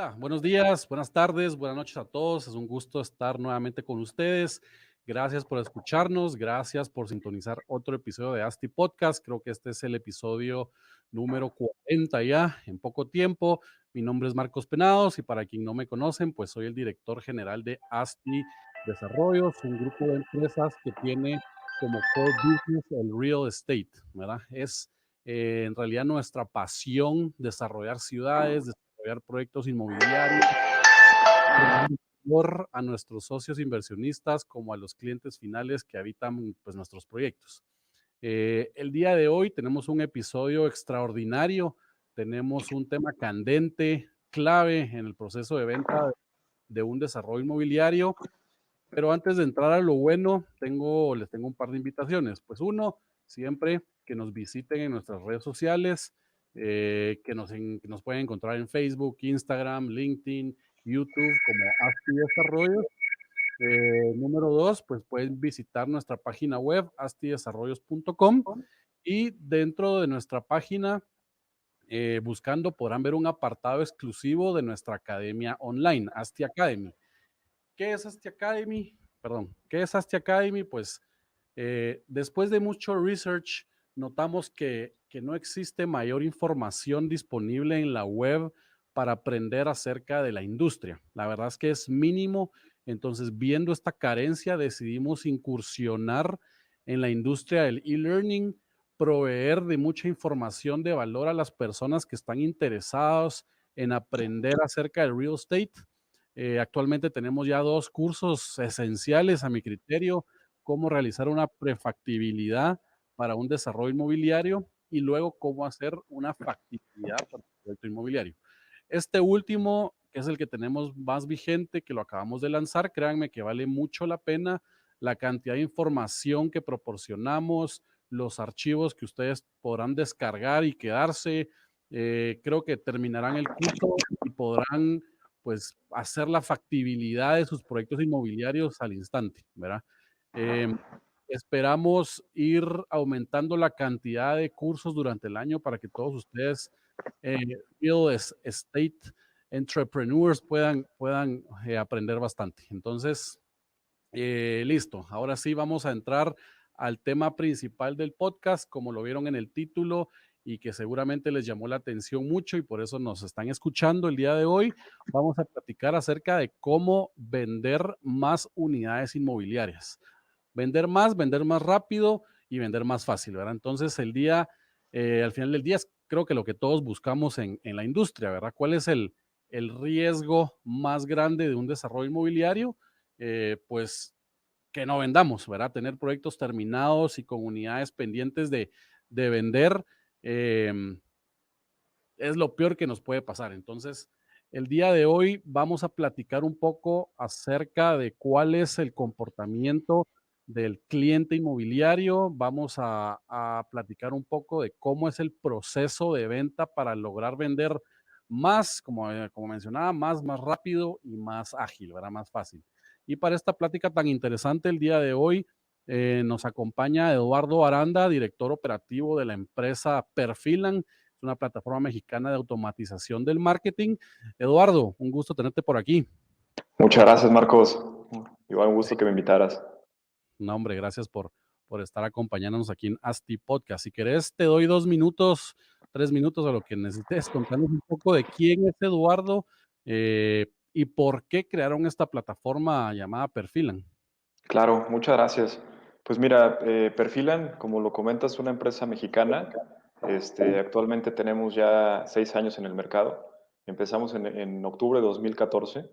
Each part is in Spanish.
Hola, buenos días, buenas tardes, buenas noches a todos. Es un gusto estar nuevamente con ustedes. Gracias por escucharnos, gracias por sintonizar otro episodio de Asti Podcast. Creo que este es el episodio número 40 ya, en poco tiempo. Mi nombre es Marcos Penados y para quien no me conocen, pues soy el director general de Asti Desarrollos, un grupo de empresas que tiene como core business el real estate, ¿verdad? Es en realidad nuestra pasión desarrollar ciudades, desarrollar proyectos inmobiliarios, valor a nuestros socios inversionistas como a los clientes finales que habitan pues, nuestros proyectos. El día de hoy tenemos un episodio extraordinario, tenemos un tema candente, clave en el proceso de venta de un desarrollo inmobiliario, pero antes de entrar a lo bueno, les tengo un par de invitaciones. Pues uno, siempre que nos visiten en nuestras redes sociales, que nos pueden encontrar en Facebook, Instagram, LinkedIn, YouTube como Asti Desarrollos. Número dos, pues pueden visitar nuestra página web astidesarrollos.com y dentro de nuestra página, buscando, podrán ver un apartado exclusivo de nuestra academia online, Asti Academy. ¿Qué es Asti Academy? Perdón, ¿qué es Asti Academy? Pues después de mucho research, notamos que no existe mayor información disponible en la web para aprender acerca de la industria. La verdad es que es mínimo. Entonces, viendo esta carencia, decidimos incursionar en la industria del e-learning, proveer de mucha información de valor a las personas que están interesadas en aprender acerca del real estate. Actualmente tenemos ya dos cursos esenciales a mi criterio: cómo realizar una prefactibilidad para un desarrollo inmobiliario y luego cómo hacer una factibilidad para un proyecto inmobiliario. Este último, que es el que tenemos más vigente, que lo acabamos de lanzar, créanme que vale mucho la pena la cantidad de información que proporcionamos, los archivos que ustedes podrán descargar y quedarse. Creo que terminarán el curso y podrán pues hacer la factibilidad de sus proyectos inmobiliarios al instante, ¿verdad? Em, Esperamos ir aumentando la cantidad de cursos durante el año para que todos ustedes, eh, real estate entrepreneurs, puedan aprender bastante. Entonces, listo. Ahora sí vamos a entrar al tema principal del podcast, como lo vieron en el título y que seguramente les llamó la atención mucho y por eso nos están escuchando el día de hoy. Vamos a platicar acerca de cómo vender más unidades inmobiliarias. Vender más rápido y vender más fácil, ¿verdad? Entonces, al final del día, creo que lo que todos buscamos en la industria, ¿verdad? ¿Cuál es el riesgo más grande de un desarrollo inmobiliario? Pues que no vendamos, ¿verdad? Tener proyectos terminados y con unidades pendientes de vender, em, es lo peor que nos puede pasar. Entonces, el día de hoy vamos a platicar un poco acerca de cuál es el comportamiento del cliente inmobiliario. Vamos a platicar un poco de cómo es el proceso de venta para lograr vender más, como mencionaba, más rápido y más ágil, ¿verdad? Más fácil. Y para esta plática tan interesante el día de hoy, nos acompaña Eduardo Aranda, director operativo de la empresa Perfilan, es una plataforma mexicana de automatización del marketing. Eduardo, un gusto tenerte por aquí. Muchas gracias, Marcos. Igual un gusto que me invitaras. No, hombre, gracias por estar acompañándonos aquí en Asti Podcast. Si querés, te doy 2 minutos, 3 minutos a lo que necesites. Contanos un poco de quién es Eduardo, y por qué crearon esta plataforma llamada Perfilan. Claro, muchas gracias. Pues mira, Perfilan, como lo comentas, es una empresa mexicana. Actualmente tenemos ya 6 años en el mercado. Empezamos en octubre de 2014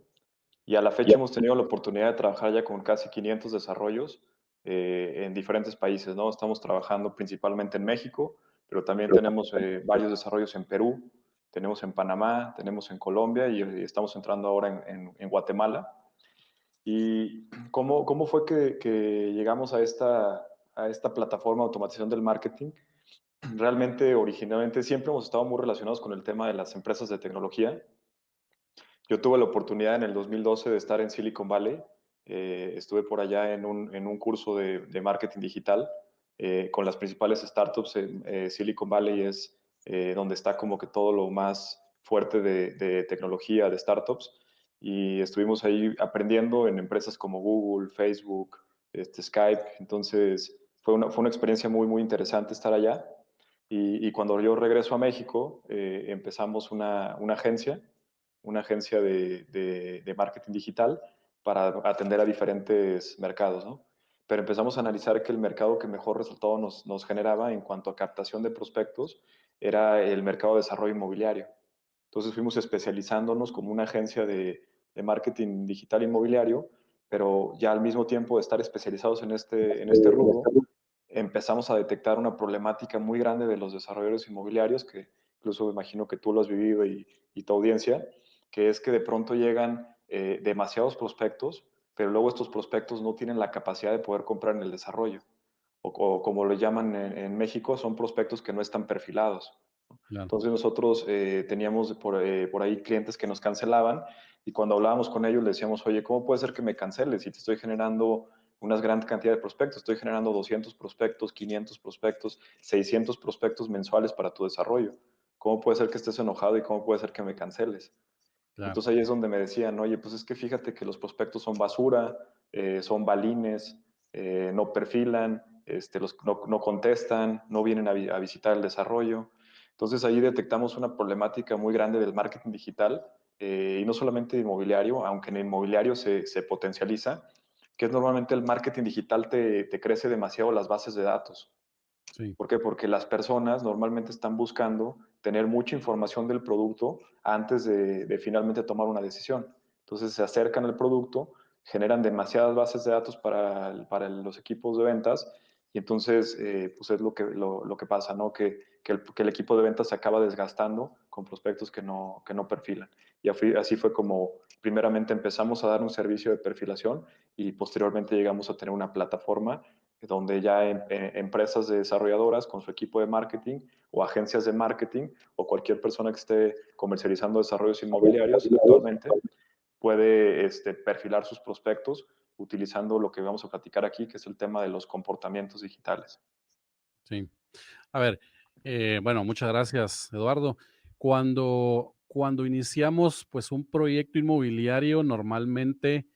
y a la fecha hemos tenido la oportunidad de trabajar ya con casi 500 desarrollos en diferentes países, ¿no? Estamos trabajando principalmente en México, pero también tenemos varios desarrollos en Perú, tenemos en Panamá, tenemos en Colombia y estamos entrando ahora en Guatemala. ¿Y cómo fue que llegamos a esta plataforma de automatización del marketing? Realmente, originalmente, siempre hemos estado muy relacionados con el tema de las empresas de tecnología. Yo tuve la oportunidad en el 2012 de estar en Silicon Valley. Estuve por allá en un curso de marketing digital con las principales startups. En Silicon Valley es donde está como que todo lo más fuerte de tecnología, de startups, y estuvimos ahí aprendiendo en empresas como Google, Facebook, Skype. Entonces fue una experiencia muy, muy interesante estar allá. Y cuando yo regreso a México, empezamos una agencia de marketing digital para atender a diferentes mercados, ¿no? Pero empezamos a analizar que el mercado que mejor resultado nos generaba en cuanto a captación de prospectos era el mercado de desarrollo inmobiliario. Entonces fuimos especializándonos como una agencia de marketing digital inmobiliario, pero ya al mismo tiempo de estar especializados en este rubro, empezamos a detectar una problemática muy grande de los desarrolladores inmobiliarios, que incluso me imagino que tú lo has vivido y tu audiencia, que es que de pronto llegan demasiados prospectos, pero luego estos prospectos no tienen la capacidad de poder comprar en el desarrollo. O como lo llaman en México, son prospectos que no están perfilados. Claro. Entonces nosotros teníamos por ahí clientes que nos cancelaban y cuando hablábamos con ellos les decíamos, oye, ¿cómo puede ser que me canceles si te estoy generando una gran cantidad de prospectos? Estoy generando 200 prospectos, 500 prospectos, 600 prospectos mensuales para tu desarrollo. ¿Cómo puede ser que estés enojado y cómo puede ser que me canceles? Claro. Entonces ahí es donde me decían, oye, pues es que fíjate que los prospectos son basura, son balines, no perfilan, no contestan, no vienen a visitar el desarrollo. Entonces ahí detectamos una problemática muy grande del marketing digital y no solamente de inmobiliario, aunque en inmobiliario se potencializa, que es normalmente el marketing digital te crece demasiado las bases de datos. Sí. ¿Por qué? Porque las personas normalmente están buscando tener mucha información del producto antes de finalmente tomar una decisión. Entonces se acercan al producto, generan demasiadas bases de datos para los equipos de ventas y entonces pues es lo que pasa, ¿no? Que el equipo de ventas se acaba desgastando con prospectos que no perfilan. Y así fue como primeramente empezamos a dar un servicio de perfilación y posteriormente llegamos a tener una plataforma donde ya empresas desarrolladoras con su equipo de marketing o agencias de marketing o cualquier persona que esté comercializando desarrollos inmobiliarios actualmente puede perfilar sus prospectos utilizando lo que vamos a platicar aquí, que es el tema de los comportamientos digitales. Sí. A ver, bueno, muchas gracias, Eduardo. Cuando iniciamos, pues, un proyecto inmobiliario, normalmente,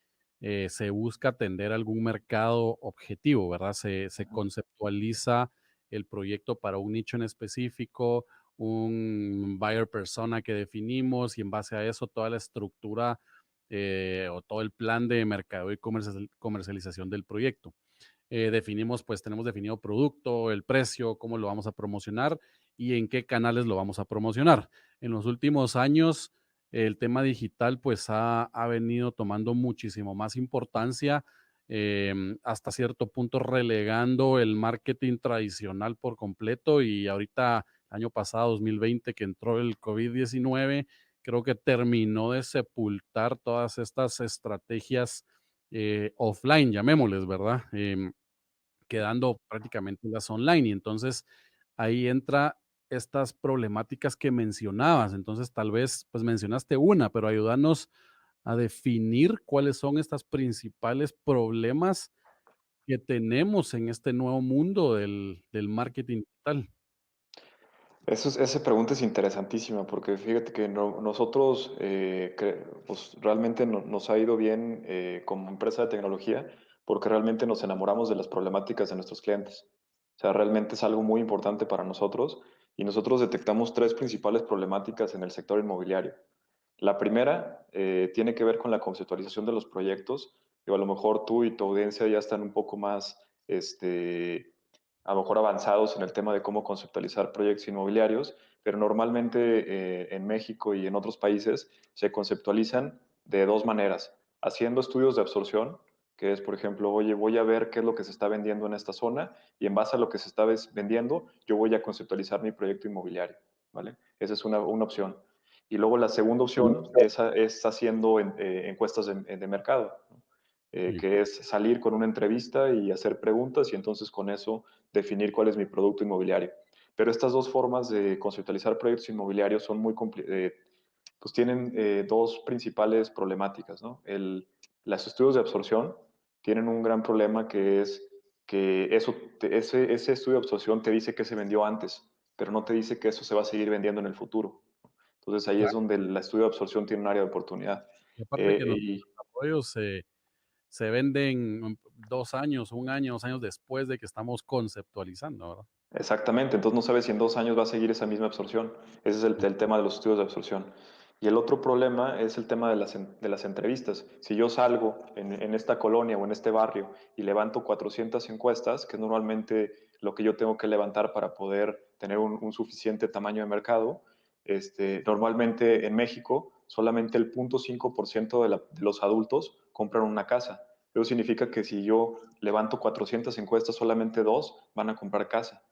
se busca atender algún mercado objetivo, ¿verdad? Se conceptualiza el proyecto para un nicho en específico, un buyer persona que definimos, y en base a eso, toda la estructura, o todo el plan de mercado y comercialización del proyecto. Definimos, pues tenemos definido producto, el precio, cómo lo vamos a promocionar y en qué canales lo vamos a promocionar. En los últimos años, el tema digital pues ha venido tomando muchísimo más importancia, hasta cierto punto relegando el marketing tradicional por completo y ahorita, año pasado, 2020, que entró el COVID-19, creo que terminó de sepultar todas estas estrategias offline, llamémosles, ¿verdad? Quedando prácticamente las online. Y entonces ahí entra estas problemáticas que mencionabas. Entonces, tal vez, pues mencionaste una, pero ayúdanos a definir cuáles son estas principales problemas que tenemos en este nuevo mundo del marketing digital. Esa pregunta es interesantísima porque fíjate que nosotros pues realmente nos ha ido bien como empresa de tecnología porque realmente nos enamoramos de las problemáticas de nuestros clientes. O sea, realmente es algo muy importante para nosotros y nosotros detectamos tres principales problemáticas en el sector inmobiliario. La primera tiene que ver con la conceptualización de los proyectos. Y a lo mejor tú y tu audiencia ya están un poco más, a lo mejor avanzados en el tema de cómo conceptualizar proyectos inmobiliarios, pero normalmente en México y en otros países se conceptualizan de dos maneras. Haciendo estudios de absorción, que es, por ejemplo, oye, voy a ver qué es lo que se está vendiendo en esta zona y en base a lo que se está vendiendo, yo voy a conceptualizar mi proyecto inmobiliario, ¿vale? Esa es una opción. Y luego la segunda opción es haciendo encuestas de mercado, ¿no? Sí, Que es salir con una entrevista y hacer preguntas y entonces con eso definir cuál es mi producto inmobiliario. Pero estas dos formas de conceptualizar proyectos inmobiliarios son pues tienen dos principales problemáticas, ¿no? Los estudios de absorción tienen un gran problema que es que ese estudio de absorción te dice que se vendió antes, pero no te dice que eso se va a seguir vendiendo en el futuro. Entonces ahí es Claro. donde el estudio de absorción tiene un área de oportunidad. Y aparte que nuestros Y desarrollos se venden 2 años, 1 año, 2 años después de que estamos conceptualizando, ¿verdad? exactamente, entonces no sabes si en 2 años va a seguir esa misma absorción. Ese es el tema de los estudios de absorción. Y el otro problema es el tema de las entrevistas. Si yo salgo en esta colonia o en este barrio y levanto 400 encuestas, que es normalmente lo que yo tengo que levantar para poder tener un suficiente tamaño de mercado, normalmente en México solamente el 0.5% de los adultos compran una casa. Eso significa que si yo levanto 400 encuestas, solamente dos van a comprar casa.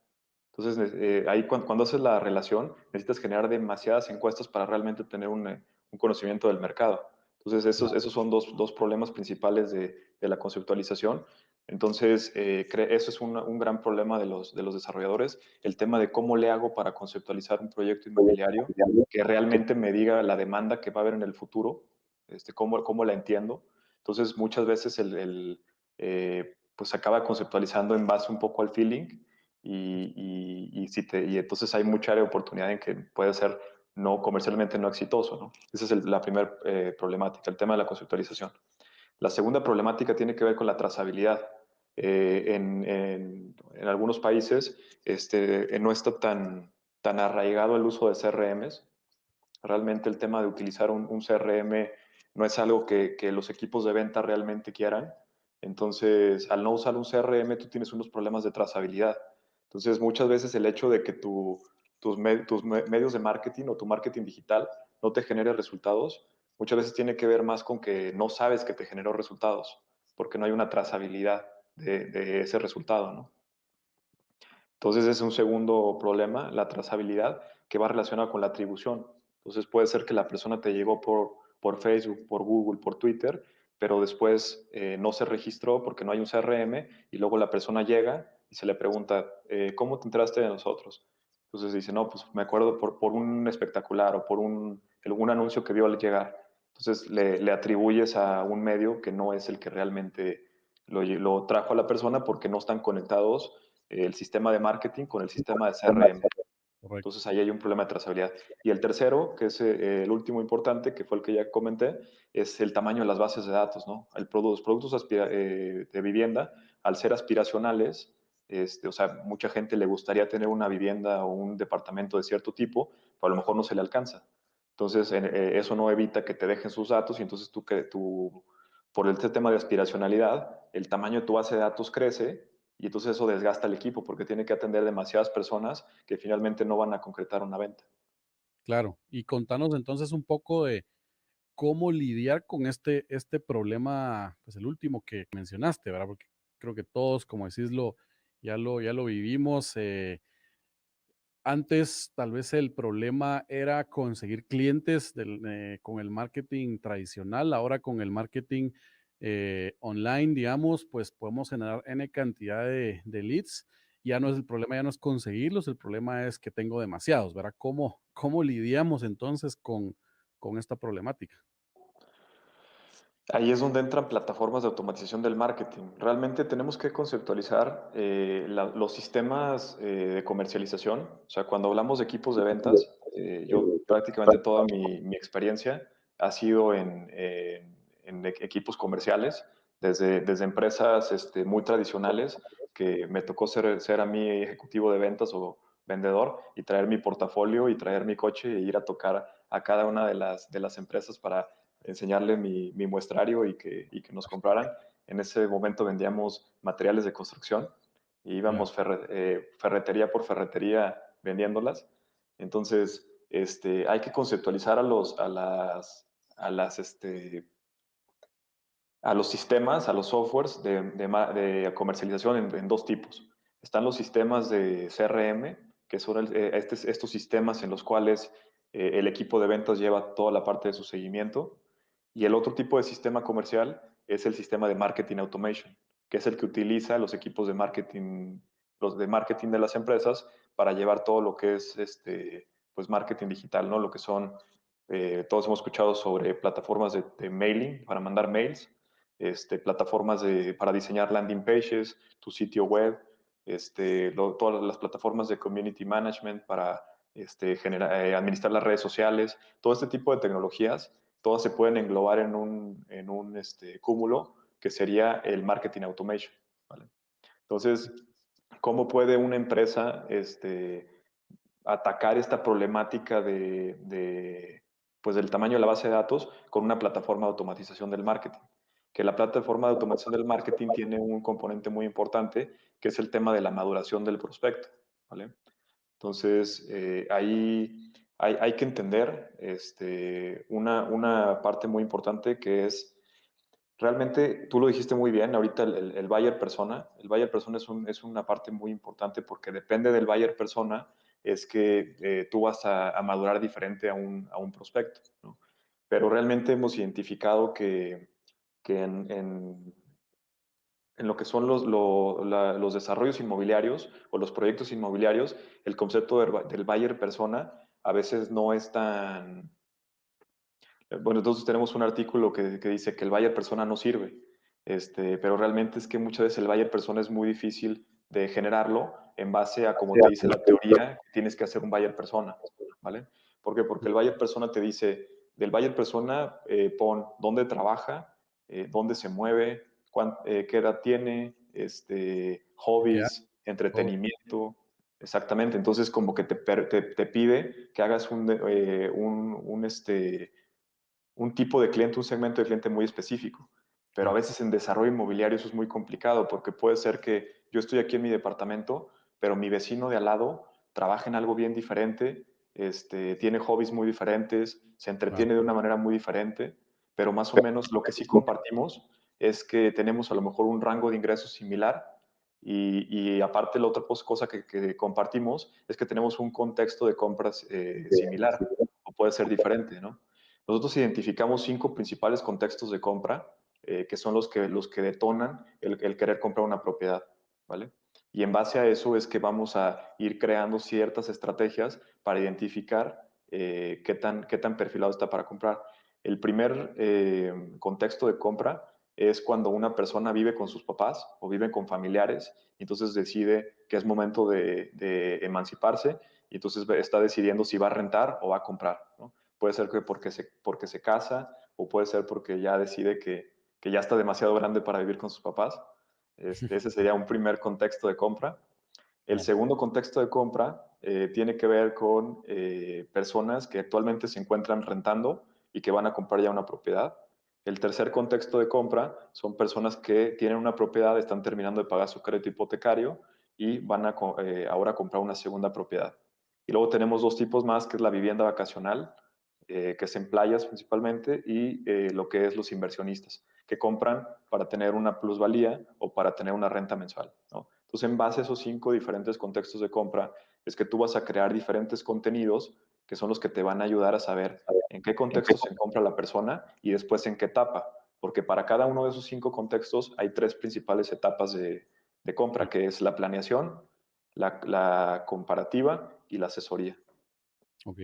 Entonces, ahí cuando haces la relación, necesitas generar demasiadas encuestas para realmente tener un conocimiento del mercado. Entonces, esos son dos problemas principales de la conceptualización. Entonces, eso es un gran problema de los desarrolladores, el tema de cómo le hago para conceptualizar un proyecto inmobiliario que realmente me diga la demanda que va a haber en el futuro, cómo la entiendo. Entonces, muchas veces pues se acaba conceptualizando en base un poco al feeling y entonces hay mucha área de oportunidad en que puede ser no comercialmente no exitoso, ¿no? Esa es la primera problemática, el tema de la conceptualización. La segunda problemática tiene que ver con la trazabilidad. En algunos países no está tan arraigado el uso de CRMs. Realmente el tema de utilizar un CRM no es algo que los equipos de venta realmente quieran. Entonces, al no usar un CRM, tú tienes unos problemas de trazabilidad. Entonces, muchas veces el hecho de que tus medios de marketing o tu marketing digital no te genere resultados, muchas veces tiene que ver más con que no sabes que te generó resultados, porque no hay una trazabilidad de ese resultado, ¿no? Entonces es un segundo problema, la trazabilidad, que va relacionado con la atribución. Entonces puede ser que la persona te llegó por Facebook, por Google, por Twitter, pero después no se registró porque no hay un CRM y luego la persona llega y se le pregunta, ¿cómo te enteraste de nosotros? Entonces dice, no, pues me acuerdo por un espectacular o por algún anuncio que vio al llegar. Entonces le atribuyes a un medio que no es el que realmente lo trajo a la persona porque no están conectados el sistema de marketing con el sistema de CRM. Correcto. Entonces ahí hay un problema de trazabilidad. Y el tercero, que es el último importante, que fue el que ya comenté, es el tamaño de las bases de datos, ¿no? Los productos de vivienda, al ser aspiracionales, o sea, mucha gente le gustaría tener una vivienda o un departamento de cierto tipo, pero a lo mejor no se le alcanza. Entonces, eso no evita que te dejen sus datos y entonces por el tema de aspiracionalidad, el tamaño de tu base de datos crece y entonces eso desgasta al equipo porque tiene que atender demasiadas personas que finalmente no van a concretar una venta. Claro. Y contanos entonces un poco de cómo lidiar con este problema, pues el último que mencionaste, ¿verdad? Porque creo que todos, como decís, ya lo vivimos. Antes, tal vez el problema era conseguir clientes con el marketing tradicional. Ahora con el marketing online, digamos, pues podemos generar N cantidad de leads. Ya no es el problema, ya no es conseguirlos, el problema es que tengo demasiados, ¿verdad? ¿Cómo lidiamos entonces con esta problemática? Ahí es donde entran plataformas de automatización del marketing. Realmente tenemos que conceptualizar los sistemas de comercialización. O sea, cuando hablamos de equipos de ventas, yo prácticamente toda mi experiencia ha sido en equipos comerciales, desde empresas muy tradicionales, que me tocó ser a mí ejecutivo de ventas o vendedor y traer mi portafolio y traer mi coche e ir a tocar a cada una de las empresas para enseñarle mi muestrario y que nos compraran. En ese momento vendíamos materiales de construcción y Ya, íbamos ferretería por ferretería vendiéndolas. Entonces, hay que conceptualizar a los sistemas, a los softwares de comercialización en dos tipos. Están los sistemas de CRM, que son estos sistemas en los cuales el equipo de ventas lleva toda la parte de su seguimiento. Y el otro tipo de sistema comercial es el sistema de marketing automation, que es el que utiliza los equipos de marketing, los de marketing de las empresas para llevar todo lo que es pues marketing digital, ¿no? Lo que son, todos hemos escuchado sobre plataformas de mailing para mandar mails, plataformas para diseñar landing pages, tu sitio web, todas las plataformas de community management para administrar las redes sociales, todo este tipo de tecnologías, todas se pueden englobar en un cúmulo que sería el marketing automation, ¿vale? Entonces, ¿cómo puede una empresa atacar esta problemática pues del tamaño de la base de datos con una plataforma de automatización del marketing? Que la plataforma de automatización del marketing tiene un componente muy importante, que es el tema de la maduración del prospecto, ¿vale? Entonces, ahí hay que entender una parte muy importante que es, realmente, tú lo dijiste muy bien, ahorita el buyer persona, el buyer persona es una parte muy importante porque depende del buyer persona, es que tú vas a madurar diferente a un prospecto, ¿no? Pero realmente hemos identificado que en lo que son los desarrollos inmobiliarios o los proyectos inmobiliarios, el concepto del buyer persona a veces no es tan... Bueno, entonces tenemos un artículo que dice que el buyer persona no sirve, pero realmente es que muchas veces el buyer persona es muy difícil de generarlo en base a, como te dice la teoría, tienes que hacer un buyer persona, ¿vale? ¿Por qué? Porque el buyer persona te dice, del buyer persona pon dónde trabaja, dónde se mueve, qué edad tiene, ¿Qué hay? hobbies, Todo. entretenimiento. Exactamente, entonces como que te pide que hagas un tipo de cliente, un segmento de cliente muy específico. Pero a Sí, veces en desarrollo inmobiliario eso es muy complicado porque puede ser que yo estoy aquí en mi departamento, pero mi vecino de al lado trabaja en algo bien diferente, tiene hobbies muy diferentes, se claro. entretiene de una manera muy diferente, pero más o menos lo que sí compartimos es que tenemos a lo mejor un rango de ingresos similar y aparte la otra cosa que compartimos es que tenemos un contexto de compras similar o puede ser diferente, ¿no? Nosotros identificamos 5 principales contextos de compra que son los que detonan el querer comprar una propiedad, ¿vale? Y en base a eso es que vamos a ir creando ciertas estrategias para identificar qué tan perfilado está para comprar. El primer contexto de compra es cuando una persona vive con sus papás o vive con familiares y entonces decide que es momento de emanciparse y entonces está decidiendo si va a rentar o va a comprar, ¿no? Puede ser que porque se casa o puede ser porque ya decide que ya está demasiado grande para vivir con sus papás. Ese sería un primer contexto de compra. El Claro. segundo contexto de compra tiene que ver con personas que actualmente se encuentran rentando y que van a comprar ya una propiedad. El tercer contexto de compra son personas que tienen una propiedad, están terminando de pagar su crédito hipotecario y van a ahora comprar una segunda propiedad. Y luego tenemos dos tipos más, que es la vivienda vacacional, que es en playas principalmente, y lo que es los inversionistas, que compran para tener una plusvalía o para tener una renta mensual, ¿no? Entonces, en base a esos 5 diferentes contextos de compra, es que tú vas a crear diferentes contenidos que son los que te van a ayudar a saber en qué contexto se compra la persona y después en qué etapa. Porque para cada uno de esos 5 contextos hay 3 principales etapas de compra, que es la planeación, la comparativa y la asesoría. Ok.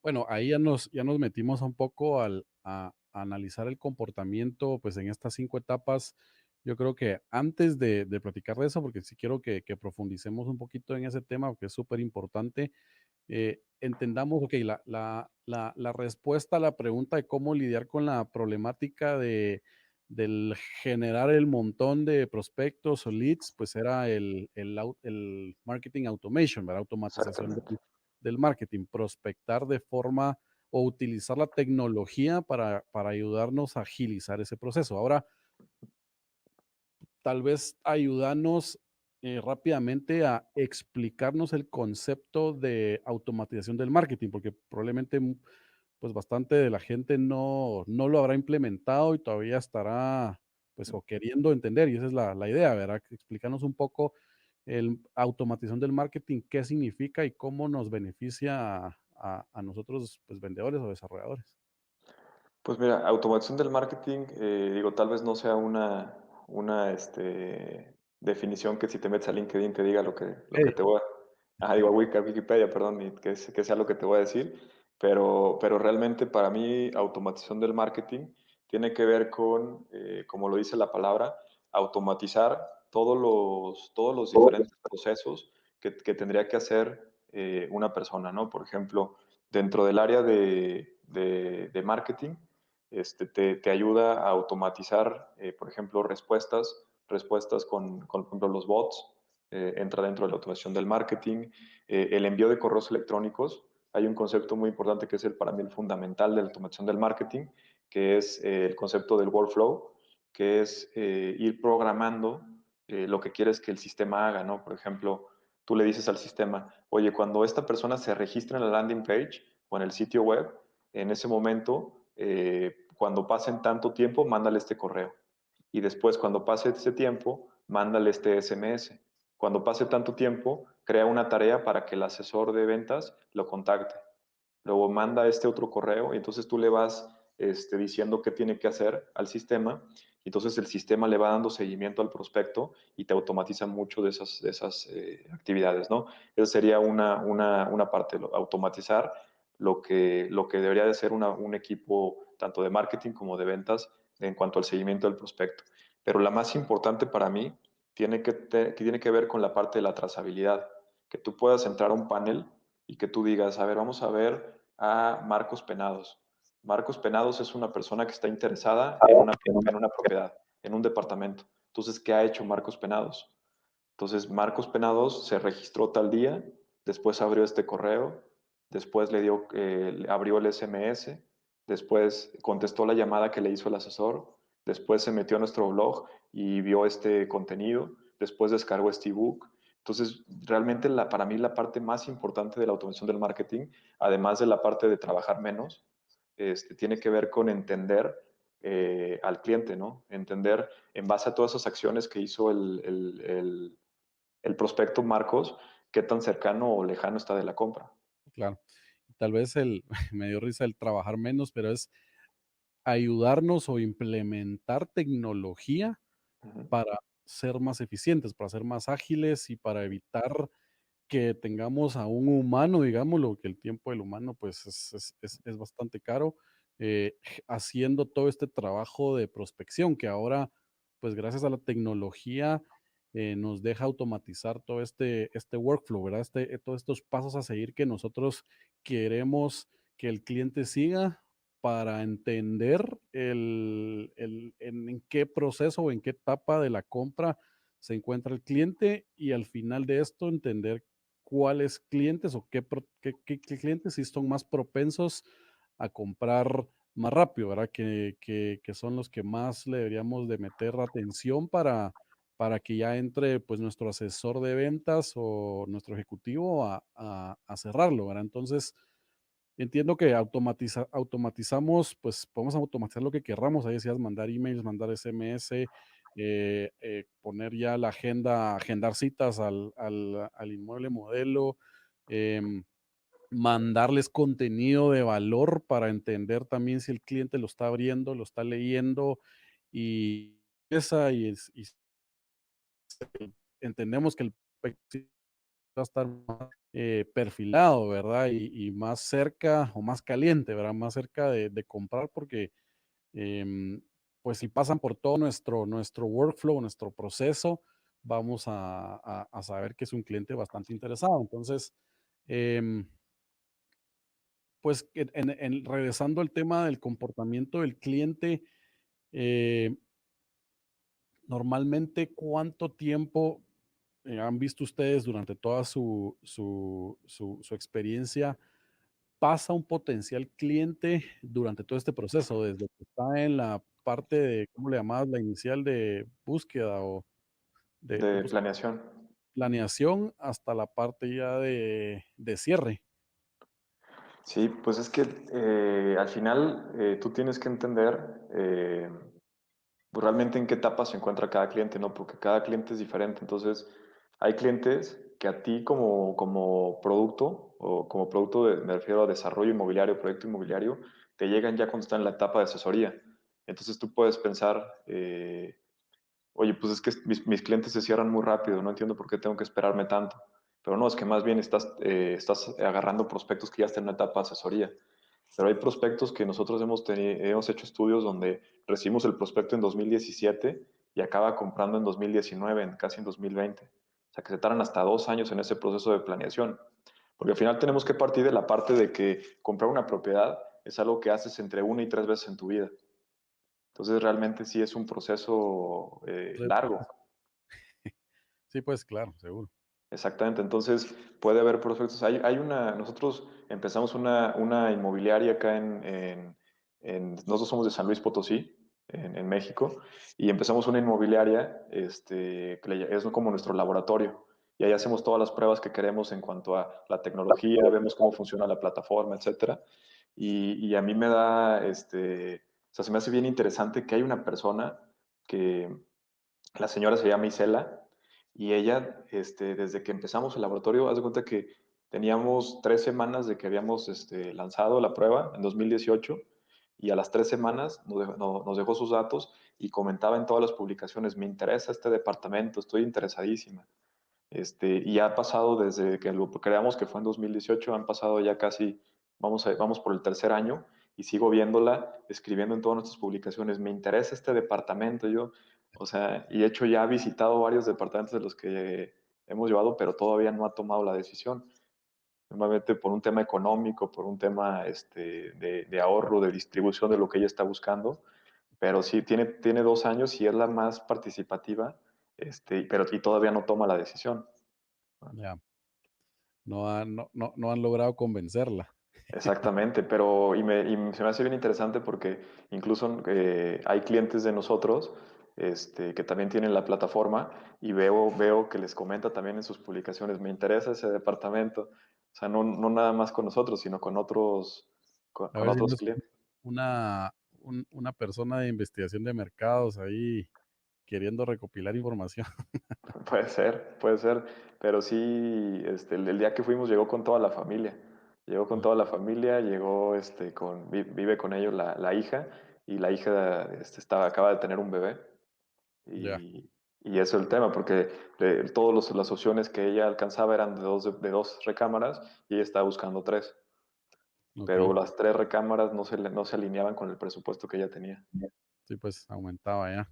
Bueno, ahí ya nos metimos un poco a analizar el comportamiento, pues en estas 5 etapas. Yo creo que antes de platicar de eso, porque sí quiero que profundicemos un poquito en ese tema, porque es súper importante, entendamos, ok, la respuesta a la pregunta de cómo lidiar con la problemática del generar el montón de prospectos o leads, pues era el marketing automation, ¿verdad? Automatización Exactamente. del marketing, prospectar de forma o utilizar la tecnología para ayudarnos a agilizar ese proceso. Ahora, tal vez ayudarnos rápidamente a explicarnos el concepto de automatización del marketing, porque probablemente pues bastante de la gente no lo habrá implementado y todavía estará pues o queriendo entender, y esa es la idea, ¿verdad? Explicarnos un poco el automatización del marketing, qué significa y cómo nos beneficia a nosotros, pues vendedores o desarrolladores. Pues mira, automatización del marketing, digo, tal vez no sea una definición que si te metes a LinkedIn te diga lo que Hey, te voy a, digo, a Wikipedia, perdón, y que sea lo que te voy a decir, pero realmente para mí automatización del marketing tiene que ver con, como lo dice la palabra, automatizar todos los diferentes procesos que tendría que hacer una persona, ¿no? Por ejemplo, dentro del área de marketing, te ayuda a automatizar, por ejemplo, respuestas con, por ejemplo, los bots, entra dentro de la automación del marketing, el envío de correos electrónicos. Hay un concepto muy importante que es para mí el fundamental de la automación del marketing, que es el concepto del workflow, que es ir programando lo que quieres que el sistema haga, ¿no? Por ejemplo, tú le dices al sistema, oye, cuando esta persona se registra en la landing page o en el sitio web, en ese momento, cuando pasen tanto tiempo, mándale este correo. Y después, cuando pase ese tiempo, mándale este SMS. Cuando pase tanto tiempo, crea una tarea para que el asesor de ventas lo contacte. Luego manda este otro correo y entonces tú le vas diciendo qué tiene que hacer al sistema. Y entonces el sistema le va dando seguimiento al prospecto y te automatiza mucho de esas actividades, ¿no? Esa sería una parte, automatizar lo que debería de ser un equipo tanto de marketing como de ventas en cuanto al seguimiento del prospecto. Pero la más importante para mí tiene que ver con la parte de la trazabilidad, que tú puedas entrar a un panel y que tú digas, a ver, vamos a ver a Marcos Penados. Marcos Penados es una persona que está interesada en una propiedad, en un departamento. Entonces, ¿qué ha hecho Marcos Penados? Entonces, Marcos Penados se registró tal día, después abrió este correo, después abrió el SMS, después contestó la llamada que le hizo el asesor, después se metió a nuestro blog y vio este contenido, después descargó este ebook. Entonces, realmente para mí la parte más importante de la automación del marketing, además de la parte de trabajar menos, tiene que ver con entender al cliente, ¿no? Entender en base a todas esas acciones que hizo el prospecto Marcos, qué tan cercano o lejano está de la compra. Claro. Tal vez me dio risa el trabajar menos, pero es ayudarnos o implementar tecnología Ujú. para ser más eficientes, para ser más ágiles y para evitar que tengamos a un humano, digámoslo, que el tiempo del humano pues es bastante caro, haciendo todo este trabajo de prospección que ahora, pues gracias a la tecnología, nos deja automatizar todo este workflow, ¿verdad? Todos estos pasos a seguir que nosotros queremos que el cliente siga para entender en qué proceso o en qué etapa de la compra se encuentra el cliente y al final de esto entender cuáles clientes o qué clientes sí son más propensos a comprar más rápido, ¿verdad? Que son los que más le deberíamos de meter atención para que ya entre pues nuestro asesor de ventas o nuestro ejecutivo a cerrarlo, ¿verdad? Entonces, entiendo que automatizamos, pues podemos automatizar lo que querramos. Ahí decías mandar emails, mandar SMS, poner ya la agenda, agendar citas al inmueble modelo, em, mandarles contenido de valor para entender también si el cliente lo está abriendo, lo está leyendo y y entendemos que el va a estar más perfilado, ¿verdad? Y más cerca o más caliente, ¿verdad? Más cerca de comprar porque, em, pues si pasan por todo nuestro workflow, nuestro proceso, vamos a saber que es un cliente bastante interesado. Entonces, em, pues regresando al tema del comportamiento del cliente, eh, normalmente, ¿cuánto tiempo han visto ustedes durante toda su experiencia, pasa un potencial cliente durante todo este proceso? Desde que está en la parte de, ¿cómo le llamabas? La inicial de búsqueda o de De planeación. planeación hasta la parte ya de cierre. Sí, pues es que al final tú tienes que entender pues realmente en qué etapa se encuentra cada cliente, ¿no? Porque cada cliente es diferente. Entonces, hay clientes que a ti como producto o como producto, me refiero a desarrollo inmobiliario, proyecto inmobiliario, te llegan ya cuando están en la etapa de asesoría. Entonces tú puedes pensar, oye, pues es que mis clientes se cierran muy rápido, no entiendo por qué tengo que esperarme tanto. Pero no, es que más bien estás agarrando prospectos que ya están en una etapa de asesoría. Pero hay prospectos que nosotros hemos hecho estudios donde recibimos el prospecto en 2017 y acaba comprando en 2019, casi en 2020. O sea, que se tardan hasta 2 años en ese proceso de planeación. Porque al final tenemos que partir de la parte de que comprar una propiedad es algo que haces entre 1 y 3 veces en tu vida. Entonces realmente sí es un proceso largo. Sí, pues claro, seguro. Exactamente, entonces puede haber prospectos. Nosotros empezamos una inmobiliaria acá nosotros somos de San Luis Potosí, en México, y empezamos una inmobiliaria, es como nuestro laboratorio, y ahí hacemos todas las pruebas que queremos en cuanto a la tecnología, vemos cómo funciona la plataforma, etcétera. Y a mí o sea, se me hace bien interesante que hay una persona que la señora se llama Isela y ella, desde que empezamos el laboratorio, haz de cuenta que teníamos 3 semanas de que habíamos lanzado la prueba en 2018 y a las 3 semanas nos dejó sus datos y comentaba en todas las publicaciones, me interesa este departamento, estoy interesadísima. Y ha pasado desde que lo creamos, que fue en 2018, han pasado ya casi, vamos por el tercer año y sigo viéndola, escribiendo en todas nuestras publicaciones, me interesa este departamento, o sea, y de hecho ya ha visitado varios departamentos de los que hemos llevado, pero todavía no ha tomado la decisión. Normalmente por un tema económico, por un tema de ahorro, de distribución de lo que ella está buscando, pero sí, tiene 2 años y es la más participativa, pero y todavía no toma la decisión. Ya, no han logrado convencerla. Exactamente, y se me hace bien interesante porque incluso hay clientes de nosotros que también tienen la plataforma y veo que les comenta también en sus publicaciones, me interesa ese departamento, o sea, no nada más con nosotros, sino con otros, con, A con ver si no otros es clientes. una persona de investigación de mercados ahí queriendo recopilar información. Puede ser, pero sí, el día que fuimos llegó con toda la familia. Llegó con toda la familia, llegó vive con ellos la hija, y la hija acaba de tener un bebé. Ya, Y eso es el tema, porque las opciones que ella alcanzaba eran de dos recámaras y ella estaba buscando tres. ok. Pero las 3 recámaras no se alineaban con el presupuesto que ella tenía. Sí, pues aumentaba ya.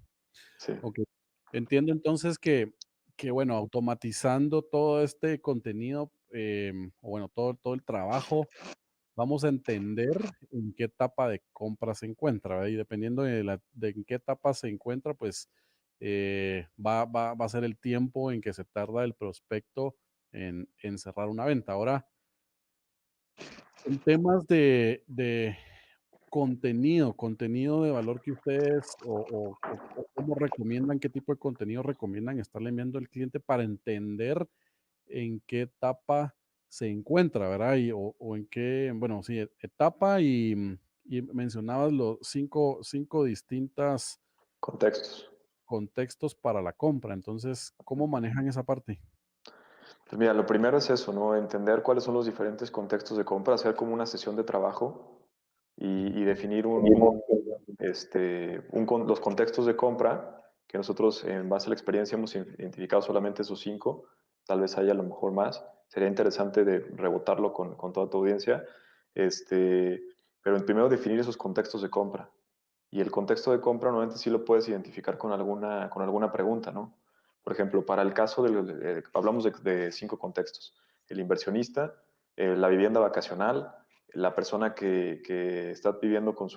Sí, Ok. Entiendo entonces que, bueno, automatizando todo este contenido, o bueno, todo el trabajo, vamos a entender en qué etapa de compra se encuentra, ¿verdad? Y dependiendo de en qué etapa se encuentra, pues va a ser el tiempo en que se tarda el prospecto en cerrar una venta. Ahora, en temas de contenido de valor que ustedes o cómo recomiendan, qué tipo de contenido recomiendan estarle enviando al cliente para entender en qué etapa se encuentra, ¿verdad? O en qué, bueno, sí, etapa y mencionabas los cinco distintas contextos. contextos para la compra. Entonces, ¿cómo manejan esa parte? Pues mira, lo primero es eso, ¿no? Entender cuáles son los diferentes contextos de compra, hacer como una sesión de trabajo Ujú. y definir los contextos de compra, que nosotros en base a la experiencia hemos identificado solamente esos 5, tal vez haya a lo mejor más. Sería interesante de rebotarlo con toda tu audiencia. Pero primero definir esos contextos de compra. Y el contexto de compra normalmente sí lo puedes identificar con alguna pregunta, ¿no? Por ejemplo, para el caso hablamos de 5 contextos. El inversionista, la vivienda vacacional, la persona que está viviendo con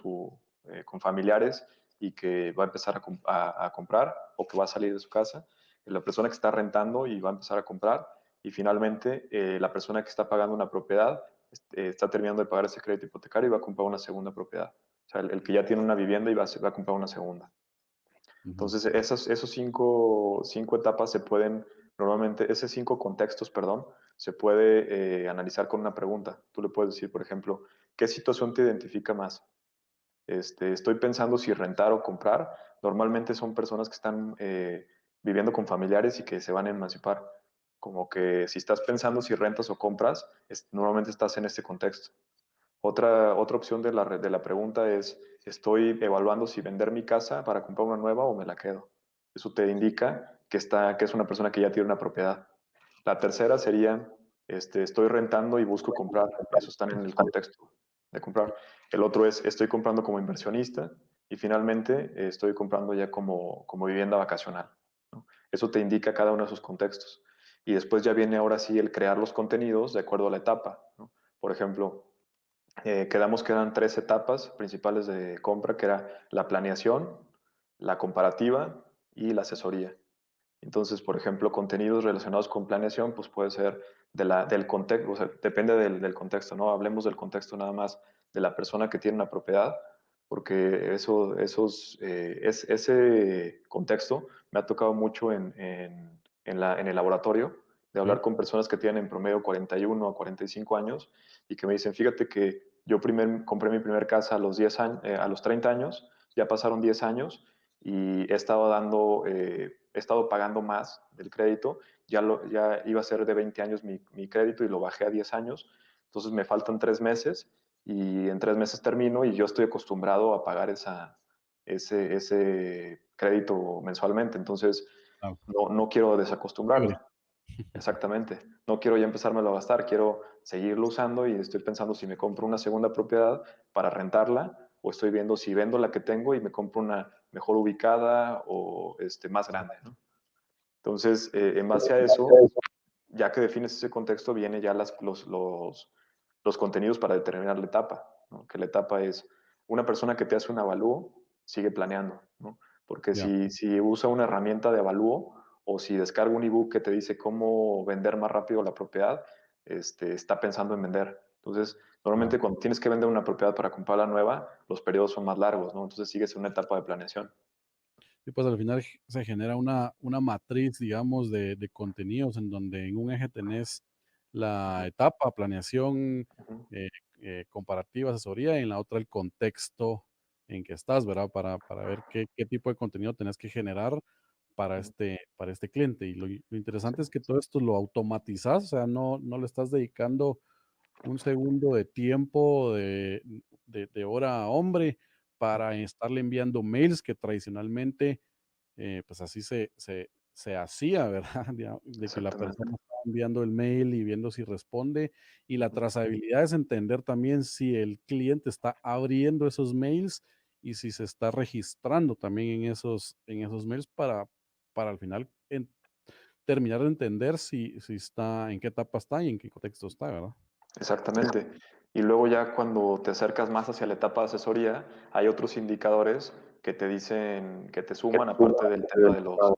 familiares y que va a empezar a comprar o que va a salir de su casa, la persona que está rentando y va a empezar a comprar, y finalmente la persona que está pagando una propiedad, está terminando de pagar ese crédito hipotecario y va a comprar una segunda propiedad. O sea, el que ya tiene una vivienda y va a comprar una segunda. Ujú. Entonces, esos cinco etapas normalmente, esos 5 contextos, perdón, se puede analizar con una pregunta. Tú le puedes decir, por ejemplo, ¿qué situación te identifica más? Estoy pensando si rentar o comprar. Normalmente son personas que están viviendo con familiares y que se van a emancipar. Como que si estás pensando si rentas o compras, normalmente estás en este contexto. Otra opción de la pregunta es, estoy evaluando si vender mi casa para comprar una nueva o me la quedo. Eso te indica que es una persona que ya tiene una propiedad. La tercera sería, estoy rentando y busco comprar. Eso están en el contexto de comprar. El otro es, estoy comprando como inversionista y finalmente estoy comprando ya como vivienda vacacional, ¿no? Eso te indica cada uno de esos contextos. y después ya viene ahora sí el crear los contenidos de acuerdo a la etapa, ¿no? Por ejemplo, quedamos que eran 3 etapas principales de compra, que era la planeación, la comparativa y la asesoría. Entonces, por ejemplo, contenidos relacionados con planeación, pues puede ser del contexto, o sea, depende del contexto, ¿no? Hablemos del contexto nada más de la persona que tiene una propiedad, porque ese contexto me ha tocado mucho en el laboratorio, de hablar Sí, con personas que tienen en promedio 41 a 45 años y que me dicen, fíjate que yo compré mi primer casa a los 10 años, a los 30 años, ya pasaron 10 años y he estado pagando más del crédito, ya iba a ser de 20 años mi crédito y lo bajé a 10 años, entonces me faltan 3 meses y en 3 meses termino y yo estoy acostumbrado a pagar ese crédito mensualmente, entonces claro. no quiero Fiebre. desacostumbrarme. Exactamente. No quiero ya empezármelo a gastar, quiero seguirlo usando y estoy pensando si me compro una segunda propiedad para rentarla o estoy viendo si vendo la que tengo y me compro una mejor ubicada o más grande, ¿no? Entonces, en base a eso, ya que defines ese contexto, viene ya los contenidos para determinar la etapa, ¿no? Que la etapa es una persona que te hace un avalúo, sigue planeando, ¿no? Porque Ya, si usa una herramienta de avalúo o si descarga un ebook que te dice cómo vender más rápido la propiedad, está pensando en vender. Entonces, claro. normalmente cuando tienes que vender una propiedad para comprar la nueva, los periodos son más largos, ¿no? Entonces sigues en una etapa de planeación. Y pues al final se genera una matriz, digamos, de contenidos en donde en un eje tenés la Ujú, etapa, planeación, ujú, eh, comparativa, asesoría, y en la otra el contexto en que estás, ¿verdad? Para ver qué tipo de contenido tenés que generar ujú. para este cliente. Y lo Sí, interesante es que todo esto lo automatizás, o sea, no le estás dedicando un segundo de tiempo de hora a hombre para estarle enviando mails que tradicionalmente pues así se hacía, ¿verdad? De que la exactamente. persona estaba enviando el mail y viendo si responde. Y la Ujú. trazabilidad es entender también si el cliente está abriendo esos mails y si se está registrando también en esos mails para al final terminar de entender si está, en qué etapa está y en qué contexto está, ¿verdad? Exactamente. Y luego ya cuando te acercas más hacia la etapa de asesoría, hay otros indicadores que te dicen, que te suman aparte del tema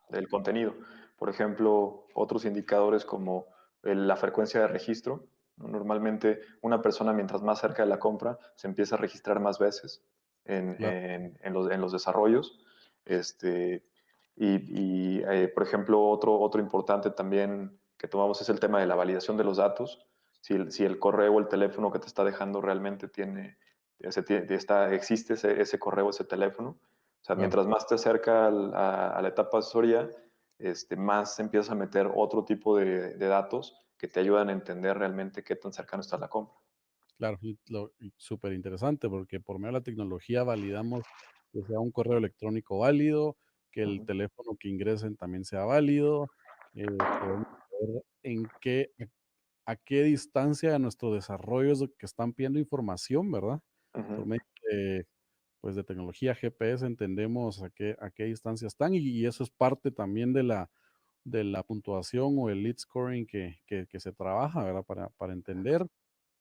del contenido. Por ejemplo, otros indicadores como la frecuencia de registro, ¿no? Normalmente una persona mientras más cerca de la compra se empieza a registrar más veces Claro, en los desarrollos. Este, por ejemplo, otro importante también que tomamos es el tema de la validación de los datos, si el correo o el teléfono que te está dejando realmente existe ese correo, ese teléfono. O sea, claro. mientras más te acerca a la etapa de asesoría, más empiezas a meter otro tipo de datos que te ayudan a entender realmente qué tan cercano está la compra. Claro, y súper interesante porque por medio de la tecnología validamos que sea un correo electrónico válido, que el Ujú, teléfono que ingresen también sea válido, podemos ver a qué distancia de nuestro desarrollo es lo que están pidiendo información, ¿verdad? Por ujú, medio de, pues, de tecnología GPS entendemos a qué distancia están y eso es parte también de la puntuación o el lead scoring que se trabaja, ¿verdad? Para entender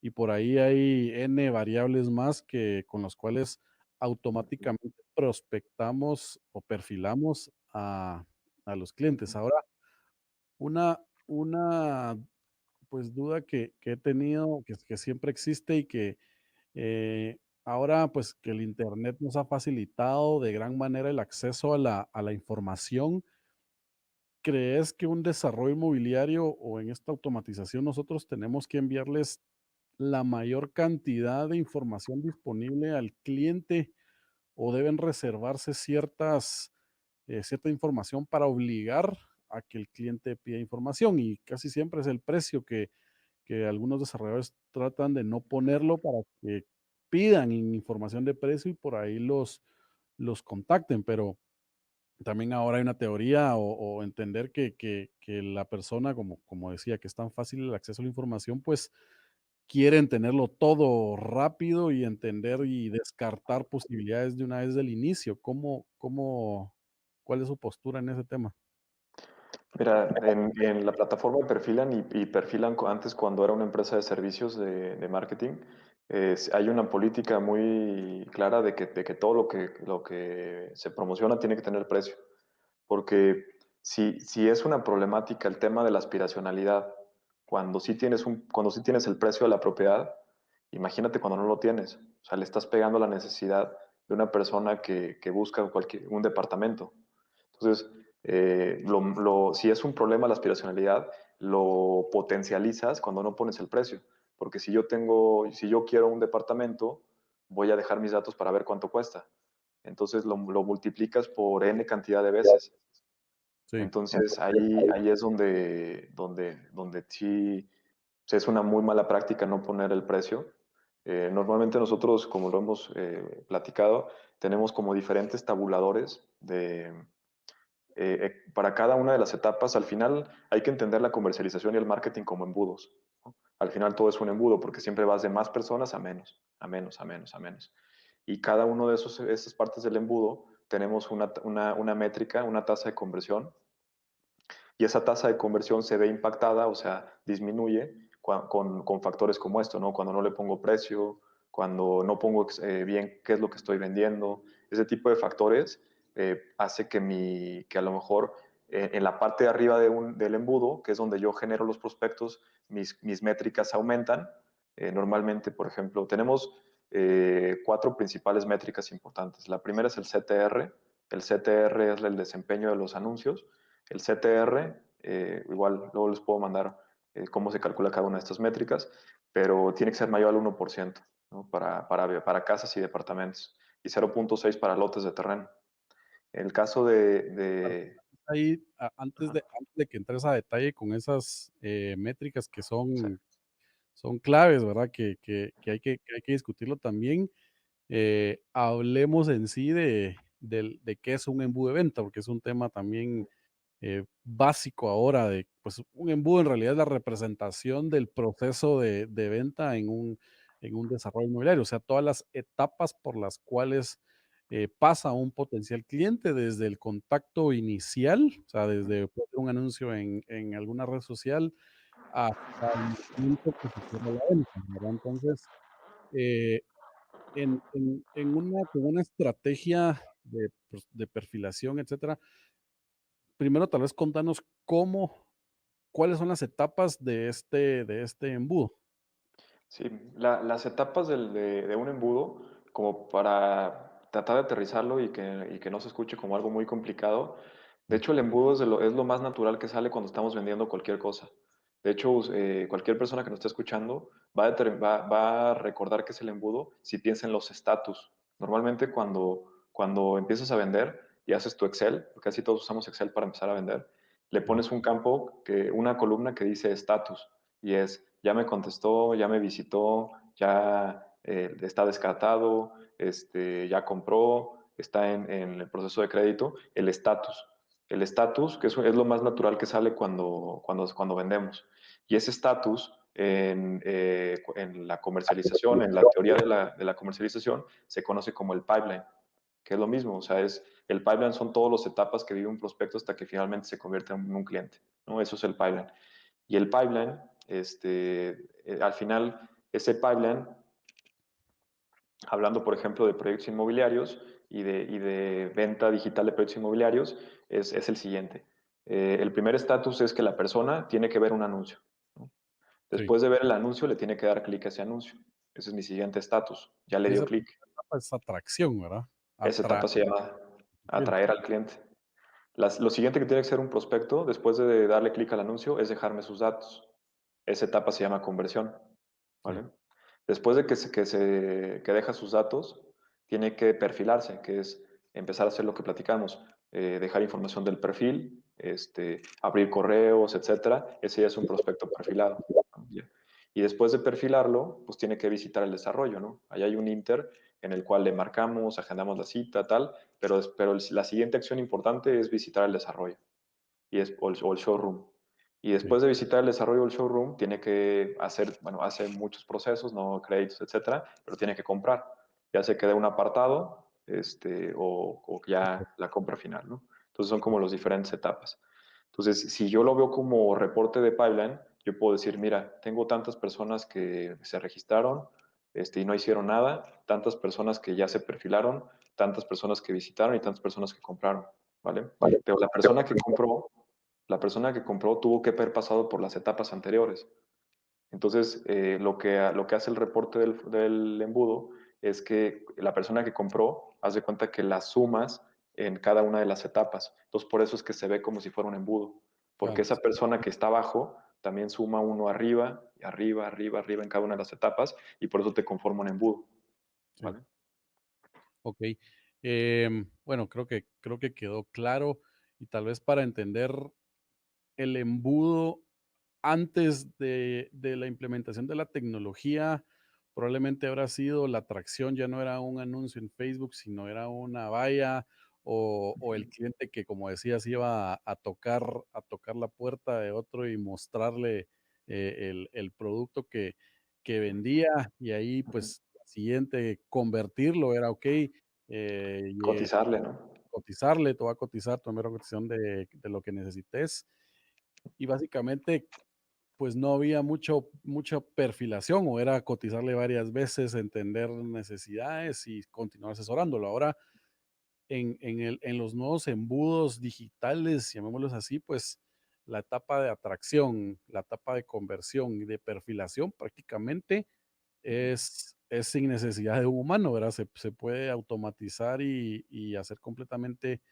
y por ahí hay N variables más que con las cuales automáticamente prospectamos o perfilamos a los clientes. ujú, Ahora, una pues duda que he tenido, que siempre existe y que ahora pues que el Internet nos ha facilitado de gran manera el acceso a la información. ¿Crees que un desarrollo inmobiliario o en esta automatización nosotros tenemos que enviarles la mayor cantidad de información disponible al cliente o deben reservarse cierta información para obligar a que el cliente pida información? Y casi siempre es el precio que algunos desarrolladores tratan de no ponerlo para que pidan información de precio y por ahí los contacten, pero también ahora hay una teoría o entender que la persona, como decía, que es tan fácil el acceso a la información, pues quieren tenerlo todo rápido y entender y descartar posibilidades de una vez del inicio. ¿Cuál es su postura en ese tema? Mira, en la plataforma de Perfilan y Perfilan antes cuando era una empresa de servicios de marketing, hay una política muy clara de que todo lo que se promociona tiene que tener precio. Porque si es una problemática el tema de la aspiracionalidad, cuando sí tienes el precio de la propiedad, imagínate cuando no lo tienes. O sea, le estás pegando la necesidad de una persona que busca un departamento. Entonces, si es un problema la aspiracionalidad, lo potencializas cuando no pones el precio. Porque si yo quiero un departamento, voy a dejar mis datos para ver cuánto cuesta. Entonces lo multiplicas por N cantidad de veces. Sí. Entonces ahí es donde sí es una muy mala práctica no poner el precio. Normalmente nosotros, como lo hemos platicado, tenemos como diferentes tabuladores para cada una de las etapas. Al final hay que entender la comercialización y el marketing como embudos, ¿no? Al final todo es un embudo porque siempre vas de más personas a menos, a menos, a menos, a menos. Y cada uno de esas partes del embudo tenemos una métrica, una tasa de conversión, y esa tasa de conversión se ve impactada, o sea, disminuye con factores como esto, ¿no? Cuando no le pongo precio, cuando no pongo bien qué es lo que estoy vendiendo, ese tipo de factores hace que a lo mejor en la parte de arriba del embudo, que es donde yo genero los prospectos, mis métricas aumentan. Normalmente, por ejemplo, tenemos 4 principales métricas importantes. La primera es el CTR. El CTR es el desempeño de los anuncios. El CTR, igual luego les puedo mandar cómo se calcula cada una de estas métricas, pero tiene que ser mayor al 1%, ¿no? Para casas y departamentos, y 0.6 para lotes de terreno. En el caso Ahí, ajá, antes de que entres a detalle con esas métricas que sí, son claves, ¿verdad? Que hay que discutirlo también. Hablemos en sí de qué es un embudo de venta, porque es un tema también básico ahora de, pues un embudo en realidad es la representación del proceso de venta en un desarrollo inmobiliario, o sea, todas las etapas por las cuales pasa un potencial cliente desde el contacto inicial, o sea, desde poner un anuncio en alguna red social hasta el momento que se cierra la venta, ¿verdad? Entonces, eh, con una estrategia de, pues, de perfilación, etcétera, primero tal vez contanos cuáles son las etapas de este embudo. sí. Las etapas de un embudo, como para tratar de aterrizarlo y que no se escuche como algo muy complicado. De Sí, hecho, el embudo es lo más natural que sale cuando estamos vendiendo cualquier cosa. De hecho, cualquier persona que nos esté escuchando va a recordar que es el embudo si piensa en los estatus. Normalmente cuando empiezas a vender y haces tu Excel, porque casi todos usamos Excel para empezar a vender, le sí, pones un campo, una columna que dice estatus, y es, ya me contestó, ya me visitó, ya está descartado, ya compró, está en el proceso de crédito, el estatus. El estatus, que es lo más natural que sale cuando vendemos. Y ese estatus en la comercialización, en la teoría de la comercialización, se conoce como el pipeline, que es lo mismo. O sea, el pipeline son todas las etapas que vive un prospecto hasta que finalmente se convierte en un cliente, ¿no? Eso es el pipeline. Y el pipeline, al final, ese pipeline, hablando por ejemplo de proyectos inmobiliarios y de venta digital de proyectos inmobiliarios, es el siguiente. El primer estatus es que la persona tiene que ver un anuncio, ¿no? sí. Después de ver el anuncio, le tiene que dar clic a ese anuncio. Ese es mi siguiente estatus. Ya le Y dio esa clic. etapa es atracción, ¿verdad? Esa Atraer etapa se llama al cliente. atraer al cliente. Lo siguiente que tiene que hacer un prospecto, después de darle clic al anuncio, es dejarme sus datos. Esa etapa se llama conversión, Sí, ¿vale? Después de que deja sus datos, tiene que perfilarse, que es empezar a hacer lo que platicamos, dejar información del perfil, abrir correos, etcétera. Ese ya es un prospecto perfilado, ¿no? Y después de perfilarlo, pues tiene que visitar el desarrollo, ¿no? Ahí hay un inter en el cual le marcamos, agendamos la cita, tal, pero la siguiente acción importante es visitar el desarrollo o el showroom. Y sí. después de visitar el desarrollo del showroom, tiene que hacer, bueno, hace muchos procesos, no créditos, etcétera, pero tiene que comprar. Ya se queda un apartado, o ya la compra final, ¿no? Entonces son como las diferentes etapas. Entonces, si yo lo veo como reporte de pipeline, yo puedo decir, mira, tengo tantas personas que se registraron y no hicieron nada, tantas personas que ya se perfilaron, tantas personas que visitaron y tantas personas que compraron, ¿vale? Vale. Pero la persona que compró tuvo que haber pasado por las etapas anteriores. Entonces, lo que hace el reporte del embudo es que la persona que compró, haz de cuenta que las sumas en cada una de las etapas. Entonces, por eso es que se ve como si fuera un embudo, porque Claro, esa persona que está abajo también suma uno arriba, y arriba, arriba, arriba en cada una de las etapas, y por eso te conforma un embudo, sí, ¿vale? ok. Bueno, creo que quedó claro y tal vez para entender el embudo antes de la implementación de la tecnología, probablemente habrá sido la atracción, ya no era un anuncio en Facebook, sino era una valla o el cliente que, como decías, iba a tocar la puerta de otro y mostrarle el producto que vendía y ahí Ujú. pues la siguiente convertirlo era ok, Cotizarle, ¿no? cotizarle, te voy a cotizar, tu mera cotización de lo que necesites y básicamente pues no había mucha perfilación o era cotizarle varias veces, entender necesidades y continuar asesorándolo. Ahora, en los nuevos embudos digitales, llamémoslos así, pues la etapa de atracción, la etapa de conversión y de perfilación prácticamente Ujú. es sin necesidad de un humano, ¿verdad? Se puede automatizar y hacer completamente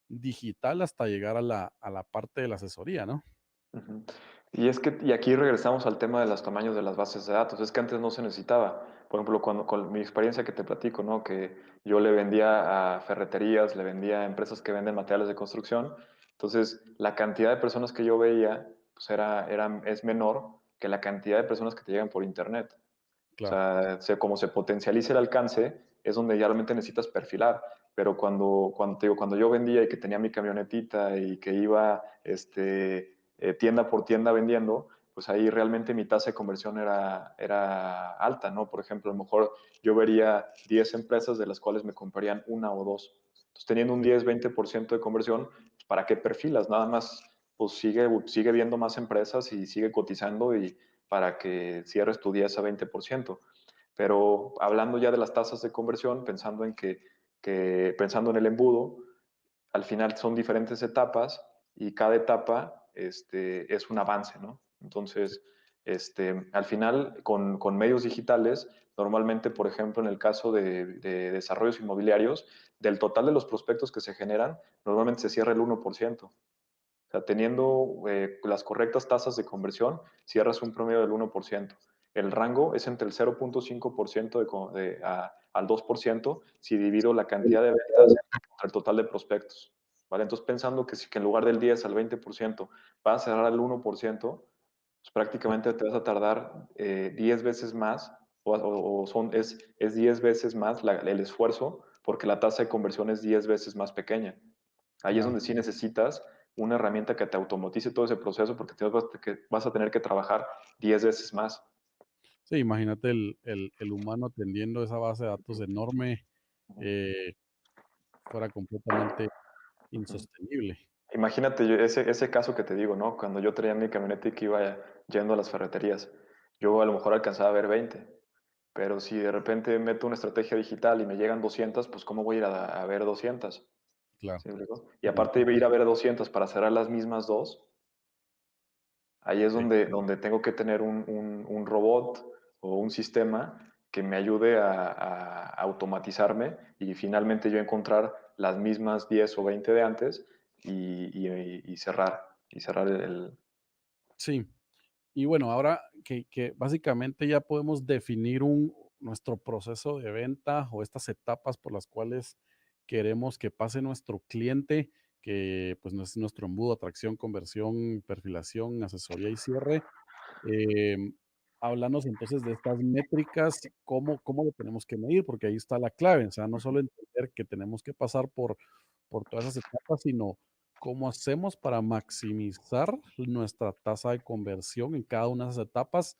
digital hasta llegar a la parte de la asesoría, ¿no? Ujú. Y aquí regresamos al tema de los tamaños de las bases de datos. Es que antes no se necesitaba. Por ejemplo, con mi experiencia que te platico, ¿no? Que yo le vendía a ferreterías, le vendía a empresas que venden materiales de construcción. Entonces, la cantidad de personas que yo veía, pues es menor que la cantidad de personas que te llegan por internet. O Claro, sea, como se potencializa el alcance, es donde ya realmente necesitas perfilar. Pero te digo, cuando yo vendía y que tenía mi camionetita y que iba tienda por tienda vendiendo, pues ahí realmente mi tasa de conversión era alta, ¿no? Por ejemplo, a lo mejor yo vería 10 empresas de las cuales me comprarían una o dos. Entonces, teniendo un sí, 10-20% de conversión, pues, ¿para qué perfilas? Nada más, pues sigue viendo más empresas y sigue cotizando y para que cierres tu 10 a 20%. Pero hablando ya de las tasas de conversión, pensando en el embudo, al final son diferentes etapas y cada etapa es un avance, ¿no? sí, Entonces, al final, con medios digitales, normalmente, por ejemplo, en el caso de desarrollos inmobiliarios, del total de los prospectos que se generan, normalmente se cierra el 1%. O sea, teniendo las correctas tasas de conversión, cierras un promedio del 1%. El rango es entre el 0.5% al 2% si divido la cantidad de ventas contra el total de prospectos. ¿Vale? Entonces, pensando que en lugar del 10 al 20% vas a cerrar al 1%, pues prácticamente te vas a tardar 10 veces más es 10 veces más el esfuerzo porque la tasa de conversión es 10 veces más pequeña. Ahí es claro. donde sí necesitas una herramienta que te automatice todo ese proceso porque vas a tener que trabajar 10 veces más. Sí, imagínate el humano atendiendo esa base de datos enorme, eh, fuera completamente insostenible. Imagínate ese caso que te digo, ¿no? Cuando yo traía mi camioneta y que iba yendo a las ferreterías, yo a lo mejor alcanzaba a ver 20, pero si de repente meto una estrategia digital y me llegan 200, pues ¿cómo voy a ir a ver 200? Claro, ¿Sí me explico? Y sí, aparte de ir a ver 200 para cerrar las mismas dos, ahí es sí, donde tengo que tener un robot o un sistema que me ayude a automatizarme y finalmente yo encontrar las mismas 10 o 20 de antes y cerrar sí. Y bueno, ahora que básicamente ya podemos definir nuestro proceso de venta o estas etapas por las cuales queremos que pase nuestro cliente, que pues no es nuestro embudo, atracción, conversión, perfilación, asesoría y cierre. Em, Háblanos entonces de estas métricas, cómo lo tenemos que medir, porque ahí está la clave, o sea, no solo entender que tenemos que pasar por todas esas etapas, sino cómo hacemos para maximizar nuestra tasa de conversión en cada una de esas etapas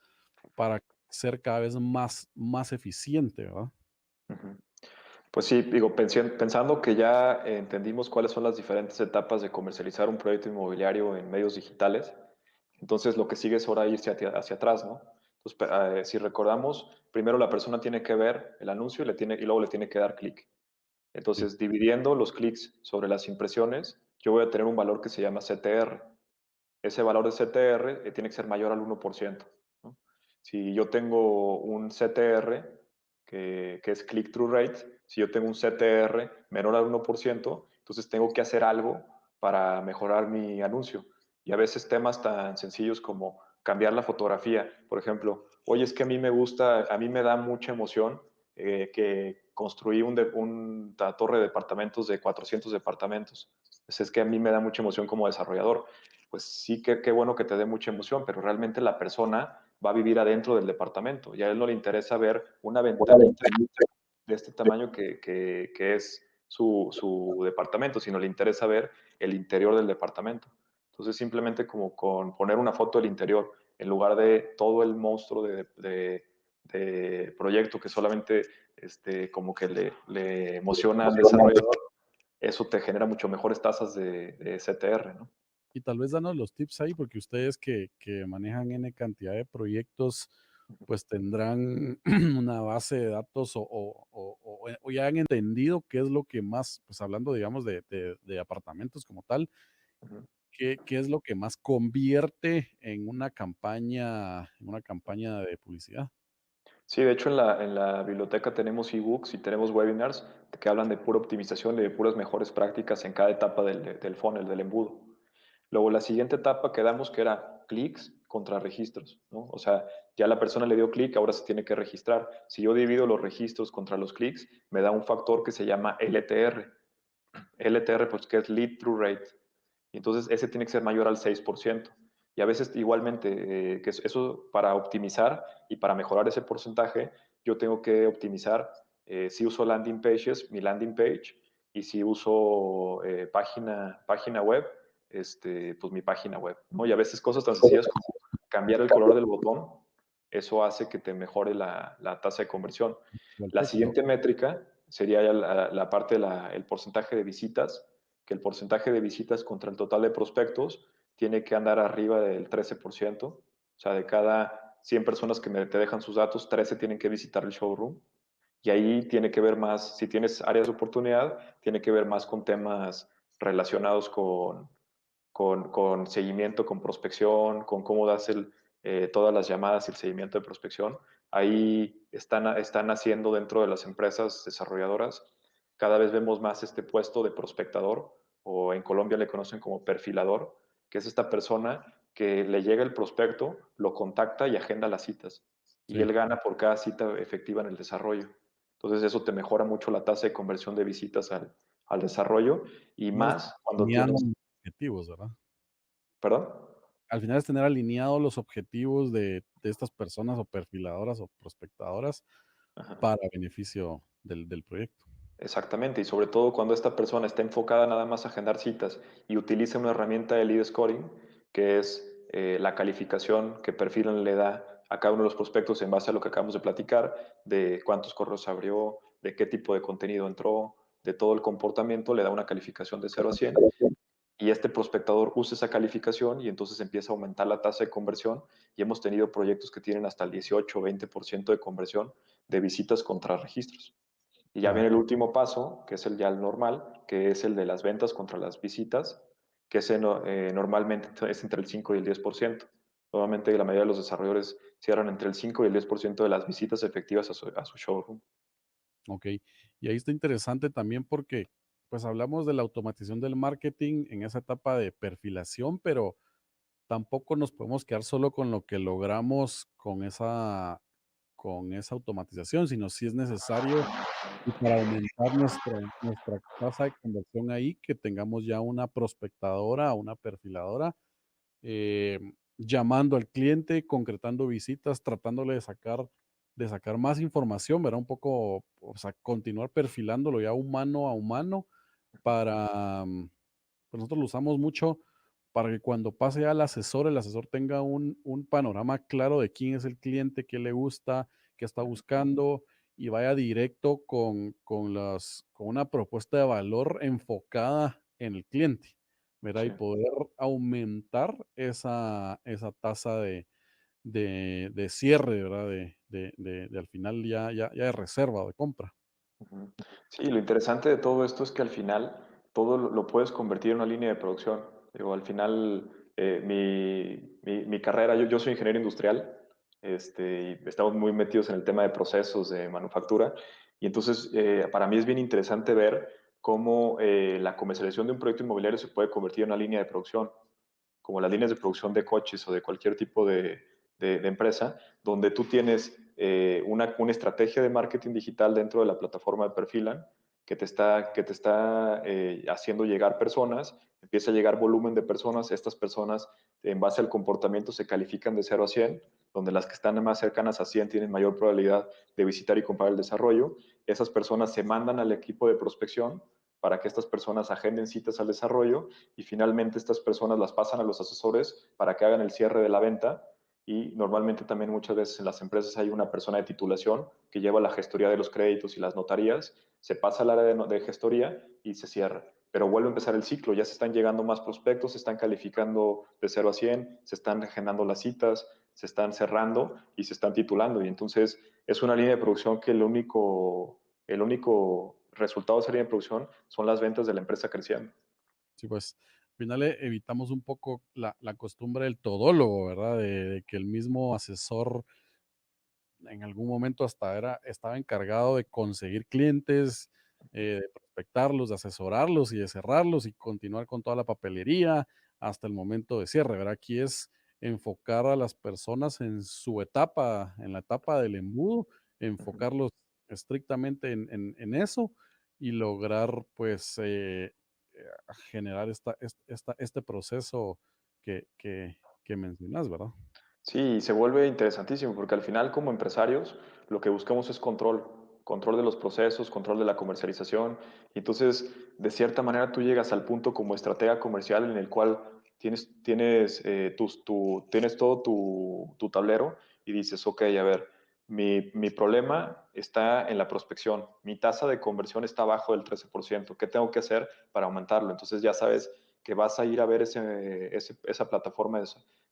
para ser cada vez más eficiente, ¿verdad? Ujú. Pues sí, digo, pensando que ya entendimos cuáles son las diferentes etapas de comercializar un proyecto inmobiliario en medios digitales, entonces lo que sigue es ahora irse hacia atrás, ¿no? Entonces, si recordamos, primero la persona tiene que ver el anuncio y luego le tiene que dar clic. Sí, Entonces, dividiendo los clics sobre las impresiones, yo voy a tener un valor que se llama CTR. Ese valor de CTR tiene que ser mayor al 1%, ¿no? Si yo tengo un CTR, que es click-through rate, si yo tengo un CTR menor al 1%, entonces tengo que hacer algo para mejorar mi anuncio. Y a veces temas tan sencillos como cambiar la fotografía. Por ejemplo, oye, es que a mí me gusta, a mí me da mucha emoción que construí una torre de departamentos de 400 departamentos. Pues es que a mí me da mucha emoción como desarrollador. Pues sí, que qué bueno que te dé mucha emoción, pero realmente la persona va a vivir adentro del departamento y a él no le interesa ver una ventanita de este tamaño que es su departamento, sino le interesa ver el interior del departamento. Entonces, simplemente como con poner una foto del interior, en lugar de todo el monstruo de proyecto que solamente como que le emociona al desarrollador, eso te genera mucho mejores tasas de CTR, ¿no? y tal vez danos los tips ahí, porque ustedes que manejan N cantidad de proyectos, pues tendrán una base de datos o ya han entendido qué es lo que más, pues hablando, digamos, de apartamentos como tal, Ujú. qué es lo que más convierte en una campaña de publicidad. Sí, de hecho en la biblioteca tenemos ebooks y tenemos webinars que hablan de pura optimización y de puras mejores prácticas en cada etapa del funnel, del embudo. Luego la siguiente etapa que damos que era clics contra registros, ¿no? O sea, ya la persona le dio clic, ahora se tiene que registrar. Si yo divido los registros contra los clics, me da un factor que se llama LTR. LTR, pues que es Lead Through Rate. Y entonces ese tiene que ser mayor al 6%. Y a veces igualmente, eso para optimizar y para mejorar ese porcentaje, yo tengo que optimizar, si uso landing pages, mi landing page, y si uso página web, pues mi página web, ¿no? Y a veces cosas tan sencillas como cambiar el color del botón, eso hace que te mejore la tasa de conversión. El La texto. siguiente métrica sería ya la parte del porcentaje de visitas, que el porcentaje de visitas contra el total de prospectos tiene que andar arriba del 13%. O sea, de cada 100 personas que te dejan sus datos, 13 tienen que visitar el showroom. Y ahí tiene que ver más, si tienes áreas de oportunidad, tiene que ver más con temas relacionados con seguimiento, con prospección, con cómo das todas las llamadas y el seguimiento de prospección. Ahí están haciendo dentro de las empresas desarrolladoras, cada vez vemos más este puesto de prospectador, o en Colombia le conocen como perfilador, que es esta persona que le llega el prospecto, lo contacta y agenda las citas. Y Sí. él gana por cada cita efectiva en el desarrollo. Entonces eso te mejora mucho la tasa de conversión de visitas al desarrollo y No es más cuando alineado tienes. los objetivos, ¿verdad? ¿Perdón? Al final es tener alineados los objetivos de estas personas o perfiladoras o prospectadoras Ajá. para beneficio del proyecto. Exactamente, y sobre todo cuando esta persona está enfocada nada más a agendar citas y utiliza una herramienta de lead scoring, que es la calificación que Perfilan le da a cada uno de los prospectos en base a lo que acabamos de platicar, de cuántos correos abrió, de qué tipo de contenido entró, de todo el comportamiento, le da una calificación de 0 a 100 y este prospectador usa esa calificación y entonces empieza a aumentar la tasa de conversión y hemos tenido proyectos que tienen hasta el 18 o 20% de conversión de visitas contra registros. Y ya Claro. viene el último paso, que es el normal, que es el de las ventas contra las visitas, que normalmente es entre el 5 y el 10%. Normalmente la mayoría de los desarrolladores cierran entre el 5 y el 10% de las visitas efectivas a su showroom. Ok. Y ahí está interesante también porque, pues hablamos de la automatización del marketing en esa etapa de perfilación, pero tampoco nos podemos quedar solo con lo que logramos con esa automatización, sino si es necesario y para aumentar nuestra tasa de conversión ahí, que tengamos ya una prospectadora, una perfiladora, llamando al cliente, concretando visitas, tratándole de sacar más información, ¿verdad? Un poco, o sea, continuar perfilándolo ya humano a humano para, pues nosotros lo usamos mucho para que cuando pase al asesor, el asesor tenga un panorama claro de quién es el cliente, qué le gusta, qué está buscando y vaya directo con una propuesta de valor enfocada en el cliente, ¿verdad? Y Sí. poder aumentar esa tasa de cierre, ¿verdad? De al final ya de reserva o de compra. Ujú. Sí, lo interesante de todo esto es que al final todo lo puedes convertir en una línea de producción. Digo, al final, mi carrera, yo soy ingeniero industrial, y estamos muy metidos en el tema de procesos de manufactura, y entonces para mí es bien interesante ver cómo la comercialización de un proyecto inmobiliario se puede convertir en una línea de producción, como las líneas de producción de coches o de cualquier tipo de empresa, donde tú tienes una estrategia de marketing digital dentro de la plataforma de Perfilan que te está haciendo llegar personas, empieza a llegar volumen de personas, estas personas en base al comportamiento se califican de 0 a 100, donde las que están más cercanas a 100 tienen mayor probabilidad de visitar y comprar el desarrollo. Esas personas se mandan al equipo de prospección para que estas personas agenden citas al desarrollo y finalmente estas personas las pasan a los asesores para que hagan el cierre de la venta. Y normalmente también muchas veces en las empresas hay una persona de titulación que lleva la gestoría de los créditos y las notarías, se pasa al área de gestoría y se cierra. Pero vuelve a empezar el ciclo, ya se están llegando más prospectos, se están calificando de 0 a 100, se están agendando las citas, se están cerrando y se están titulando. Y entonces es una línea de producción que el único resultado de esa línea de producción son las ventas de la empresa creciendo. Sí, pues, al final evitamos un poco la costumbre del todólogo, ¿verdad? De que el mismo asesor en algún momento hasta estaba encargado de conseguir clientes, de prospectarlos, de asesorarlos y de cerrarlos y continuar con toda la papelería hasta el momento de cierre, ¿verdad? Aquí es enfocar a las personas en su etapa, en la etapa del embudo, Ujú. enfocarlos estrictamente en eso y lograr, pues, generar este proceso que mencionas, ¿verdad? Sí, se vuelve interesantísimo porque al final como empresarios lo que buscamos es control, control de los procesos, control de la comercialización. Y entonces, de cierta manera, tú llegas al punto como estratega comercial en el cual tienes todo tu tablero y dices, ok, a ver, mi problema está en la prospección, mi tasa de conversión está abajo del 13%. ¿Qué tengo que hacer para aumentarlo? Entonces ya sabes que vas a ir a ver esa plataforma,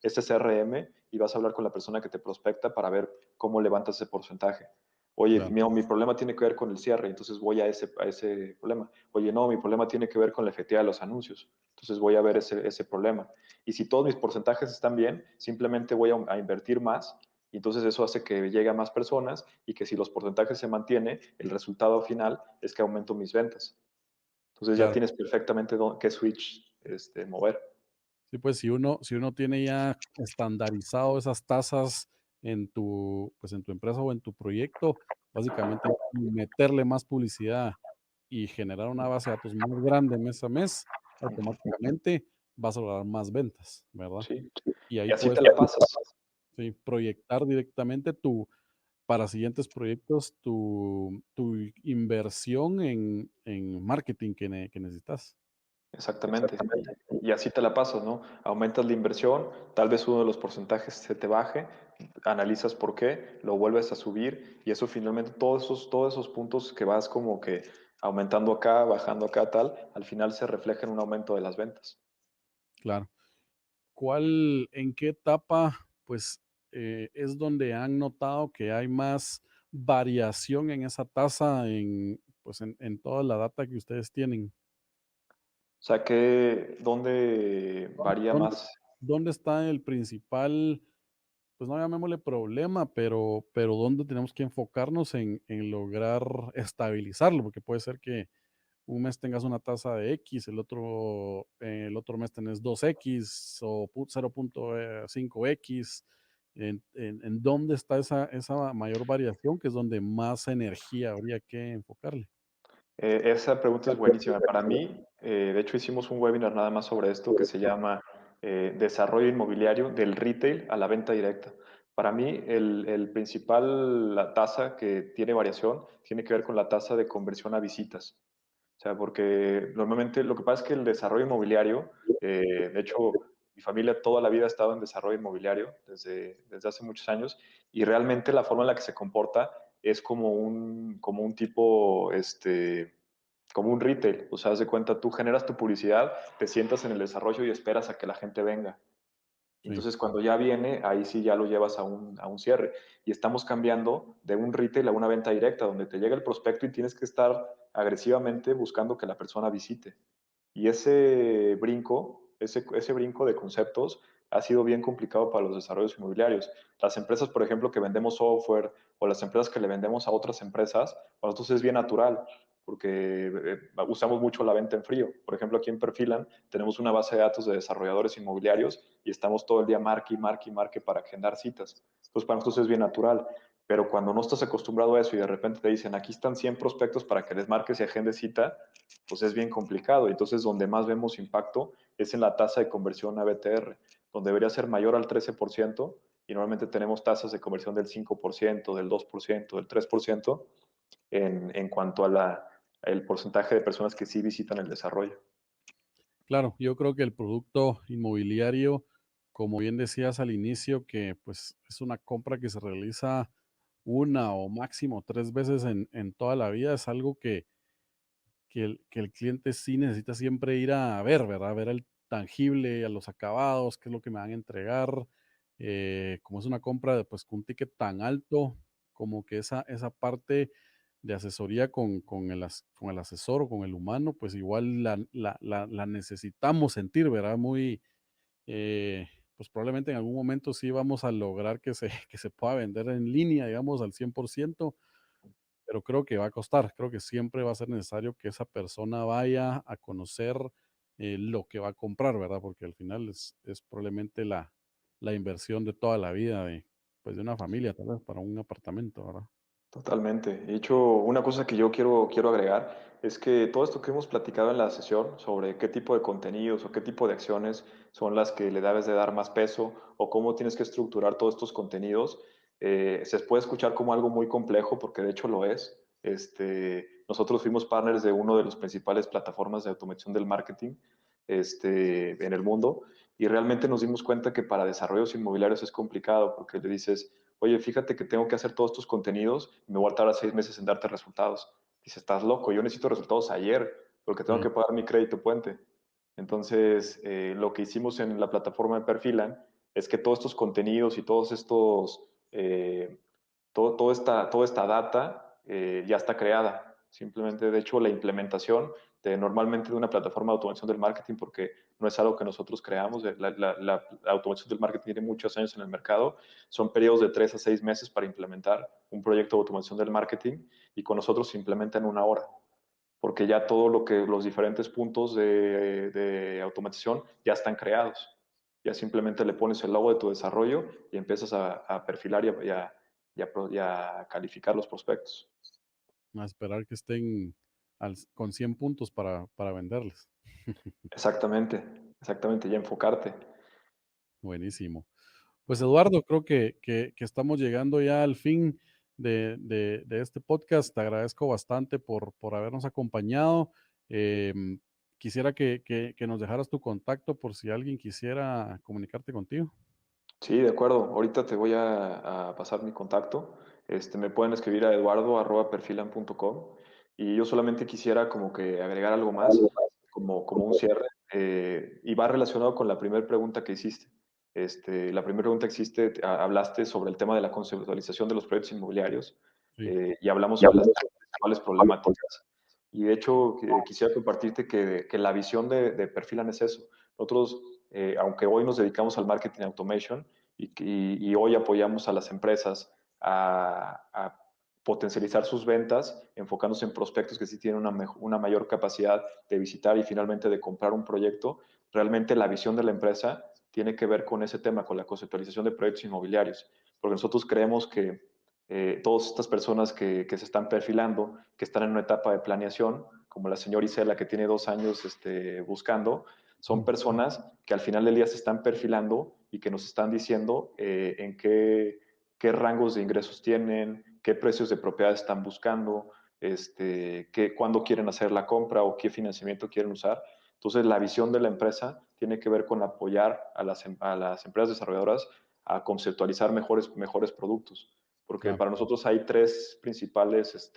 ese CRM, y vas a hablar con la persona que te prospecta para ver cómo levantas ese porcentaje. Oye, Claro, mi problema tiene que ver con el cierre, entonces voy a ese problema. Oye, no, mi problema tiene que ver con la efectividad de los anuncios, entonces voy a ver ese problema. Y si todos mis porcentajes están bien, simplemente voy a invertir más y entonces eso hace que llegue a más personas y que si los porcentajes se mantienen, el resultado final es que aumento mis ventas. Entonces ya claro. tienes perfectamente qué switch mover. Sí, pues si uno tiene ya estandarizado esas tasas pues en tu empresa o en tu proyecto, básicamente meterle más publicidad y generar una base de datos más grande mes a mes, automáticamente vas a lograr más ventas, ¿verdad? Sí. Y ahí Y así puedes te la pasas. sí, proyectar directamente para siguientes proyectos tu inversión en marketing que necesitas. Exactamente. Y así te la pasas, ¿no? Aumentas la inversión, tal vez uno de los porcentajes se te baje, analizas por qué, lo vuelves a subir y eso finalmente, todos esos puntos que vas como que aumentando acá, bajando acá, tal, al final se refleja en un aumento de las ventas. Claro. En qué etapa, pues, es donde han notado que hay más variación en esa tasa pues, en toda la data que ustedes tienen? O sea que, ¿dónde varía ¿Dónde más? dónde está el principal, pues, no llamémosle problema, pero dónde tenemos que enfocarnos en lograr estabilizarlo? Porque puede ser que un mes tengas una tasa de X, el otro mes tenés 2X o 0.5X. ¿En dónde está esa mayor variación, que es donde más energía habría que enfocarle? Esa pregunta es buenísima. Para mí, de hecho, hicimos un webinar nada más sobre esto que se llama Desarrollo Inmobiliario del Retail a la Venta Directa. Para mí, el principal, la tasa que tiene variación tiene que ver con la tasa de conversión a visitas. O sea, porque normalmente lo que pasa es que el desarrollo inmobiliario, de hecho, mi familia toda la vida ha estado en desarrollo inmobiliario desde hace muchos años y realmente la forma en la que se comporta es como un tipo, como un retail. O sea, haz de cuenta, tú generas tu publicidad, te sientas en el desarrollo y esperas a que la gente venga. Sí, Entonces, cuando ya viene, ahí sí ya lo llevas a un cierre. Y estamos cambiando de un retail a una venta directa, donde te llega el prospecto y tienes que estar agresivamente buscando que la persona visite. Y ese brinco de conceptos ha sido bien complicado para los desarrollos inmobiliarios. Las empresas, por ejemplo, que vendemos software o las empresas que le vendemos a otras empresas, para nosotros es bien natural porque usamos mucho la venta en frío. Por ejemplo, aquí en Perfilan tenemos una base de datos de desarrolladores inmobiliarios y estamos todo el día marque y marque y marque para agendar citas. Entonces, para nosotros es bien natural. Pero cuando no estás acostumbrado a eso y de repente te dicen, aquí están 100 prospectos para que les marques y agendes cita, pues es bien complicado. Entonces, donde más vemos impacto es en la tasa de conversión a BTR, donde debería ser mayor al 13%, y normalmente tenemos tasas de conversión del 5%, del 2%, del 3%, en cuanto a el porcentaje de personas que sí visitan el desarrollo. claro, yo creo que el producto inmobiliario, como bien decías al inicio, que pues es una compra que se realiza una o máximo 3 veces en toda la vida, es algo que el cliente sí necesita siempre ir a ver, ¿verdad? Ver el tangible, a los acabados, qué es lo que me van a entregar. Como es una compra de, pues, con un ticket tan alto, como que esa parte de asesoría con el asesor o con el humano, pues igual la necesitamos sentir, ¿verdad? Muy, pues probablemente en algún momento sí vamos a lograr que se, que se pueda vender en línea, digamos, al 100%, pero creo que va a costar, creo que siempre va a ser necesario que esa persona vaya a conocer lo que va a comprar, ¿verdad? Porque al final es probablemente la inversión de toda la vida de, pues, de una familia, tal vez para un apartamento, ¿verdad? Totalmente. De hecho, una cosa que yo quiero agregar es que todo esto que hemos platicado en la sesión sobre qué tipo de contenidos o qué tipo de acciones son las que le debes de dar más peso o cómo tienes que estructurar todos estos contenidos, se puede escuchar como algo muy complejo porque de hecho lo es. Nosotros fuimos partners de uno de los principales plataformas de automatización del marketing en el mundo y realmente nos dimos cuenta que para desarrollos inmobiliarios es complicado porque le dices, oye, fíjate que tengo que hacer todos estos contenidos y me voy a tardar 6 meses en darte resultados. Dice, estás loco, yo necesito resultados ayer porque tengo que Sí, pagar mi crédito puente. Entonces, lo que hicimos en la plataforma de Perfilan es que todos estos contenidos y todos estos, toda esta data ya está creada. Simplemente, de hecho, la implementación normalmente de una plataforma de automatización del marketing, porque no es algo que nosotros creamos, la automatización del marketing tiene muchos años en el mercado, son periodos de 3 a 6 meses para implementar un proyecto de automatización del marketing y con nosotros se implementa en una hora, porque ya todo lo que los diferentes puntos de automatización ya están creados. Ya simplemente le pones el logo de tu desarrollo y empiezas a perfilar y a calificar los prospectos. a esperar que estén con 100 puntos para venderles. Exactamente, exactamente, y enfocarte. Buenísimo. Pues Eduardo, creo que estamos llegando ya al fin de este podcast. Te agradezco bastante por habernos acompañado. Em, Quisiera que nos dejaras tu contacto por si alguien quisiera comunicarte contigo. Sí, de acuerdo. Ahorita te voy a pasar mi contacto. Me pueden escribir a eduardo@perfilan.com y yo solamente quisiera como que agregar algo más, como un cierre, y va relacionado con la primera pregunta que hiciste. La primera pregunta que hiciste, hablaste sobre el tema de la conceptualización de los proyectos inmobiliarios Sí, y hablamos sobre las principales problemáticas. Y de hecho, quisiera compartirte que la visión de Perfilan es eso. Nosotros, aunque hoy nos dedicamos al marketing automation y hoy apoyamos a las empresas a potencializar sus ventas, enfocándose en prospectos que sí tienen una mayor capacidad de visitar y finalmente de comprar un proyecto, realmente la visión de la empresa tiene que ver con ese tema, con la conceptualización de proyectos inmobiliarios, porque nosotros creemos que todas estas personas que se están perfilando, que están en una etapa de planeación, como la señora Isela que tiene 2 años buscando, son ujú, personas que al final del día se están perfilando y que nos están diciendo en qué rangos de ingresos tienen, qué precios de propiedad están buscando, cuándo quieren hacer la compra o qué financiamiento quieren usar. Entonces, la visión de la empresa tiene que ver con apoyar a las empresas desarrolladoras a conceptualizar mejores productos. porque Claro, para nosotros hay tres principales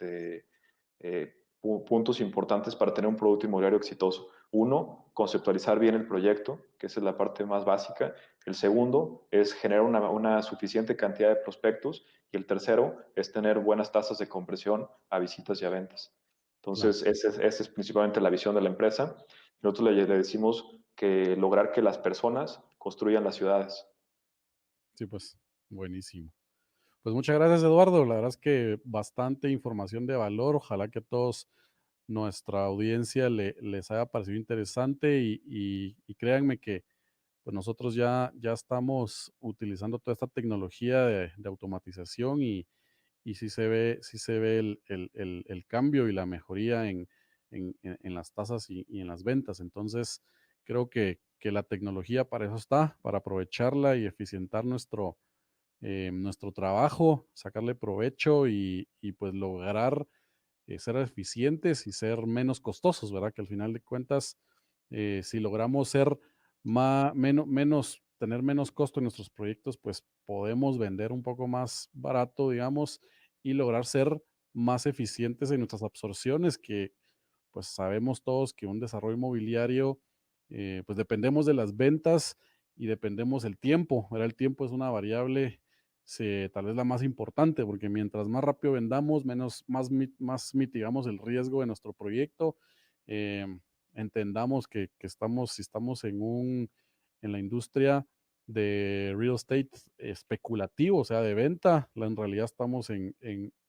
puntos importantes para tener un producto inmobiliario exitoso. Uno, conceptualizar bien el proyecto, que esa es la parte más básica. El segundo es generar una suficiente cantidad de prospectos. Y el tercero es tener buenas tasas de conversión a visitas y a ventas. claro. Entonces, esa es principalmente la visión de la empresa. Nosotros le decimos que lograr que las personas construyan las ciudades. Sí, pues, buenísimo. Pues muchas gracias, Eduardo. La verdad es que bastante información de valor. Ojalá que a todos nuestra audiencia les haya parecido interesante y créanme que pues nosotros ya estamos utilizando toda esta tecnología de automatización y sí se ve el cambio y la mejoría en las tasas y en las ventas. Entonces, creo que la tecnología para eso está, para aprovecharla y eficientar nuestro trabajo, sacarle provecho y pues lograr ser eficientes y ser menos costosos, ¿verdad? Que al final de cuentas, si logramos ser tener menos costo en nuestros proyectos, pues podemos vender un poco más barato, digamos, y lograr ser más eficientes en nuestras absorciones, que pues sabemos todos que un desarrollo inmobiliario, pues dependemos de las ventas y dependemos del tiempo, ¿verdad? El tiempo es una variable, tal vez la más importante, porque mientras más rápido vendamos, más mitigamos el riesgo de nuestro proyecto. Em, Entendamos que si estamos en la industria de real estate especulativo, o sea, de venta, en realidad estamos en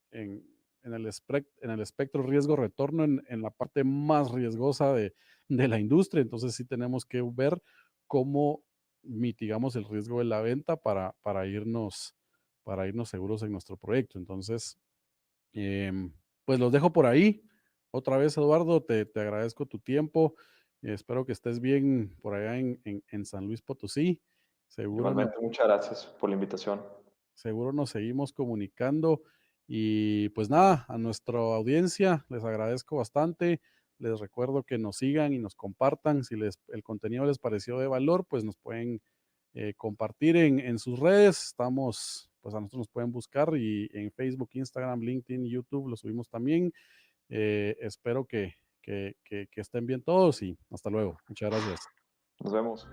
el espectro riesgo-retorno, en la parte más riesgosa de la industria. Entonces sí tenemos que ver cómo mitigamos el riesgo de la venta para irnos seguros en nuestro proyecto. Entonces, pues los dejo por ahí. Otra vez, Eduardo, te agradezco tu tiempo. Espero que estés bien por allá en San Luis Potosí. Seguro nos Igualmente, muchas gracias por la invitación. Seguro nos seguimos comunicando y pues nada, a nuestra audiencia les agradezco bastante. Les recuerdo que nos sigan y nos compartan. Si el contenido les pareció de valor, pues nos pueden compartir en sus redes. Pues a nosotros nos pueden buscar y en Facebook, Instagram, LinkedIn, YouTube lo subimos también. Espero que estén bien todos y hasta luego. Muchas gracias. Nos vemos.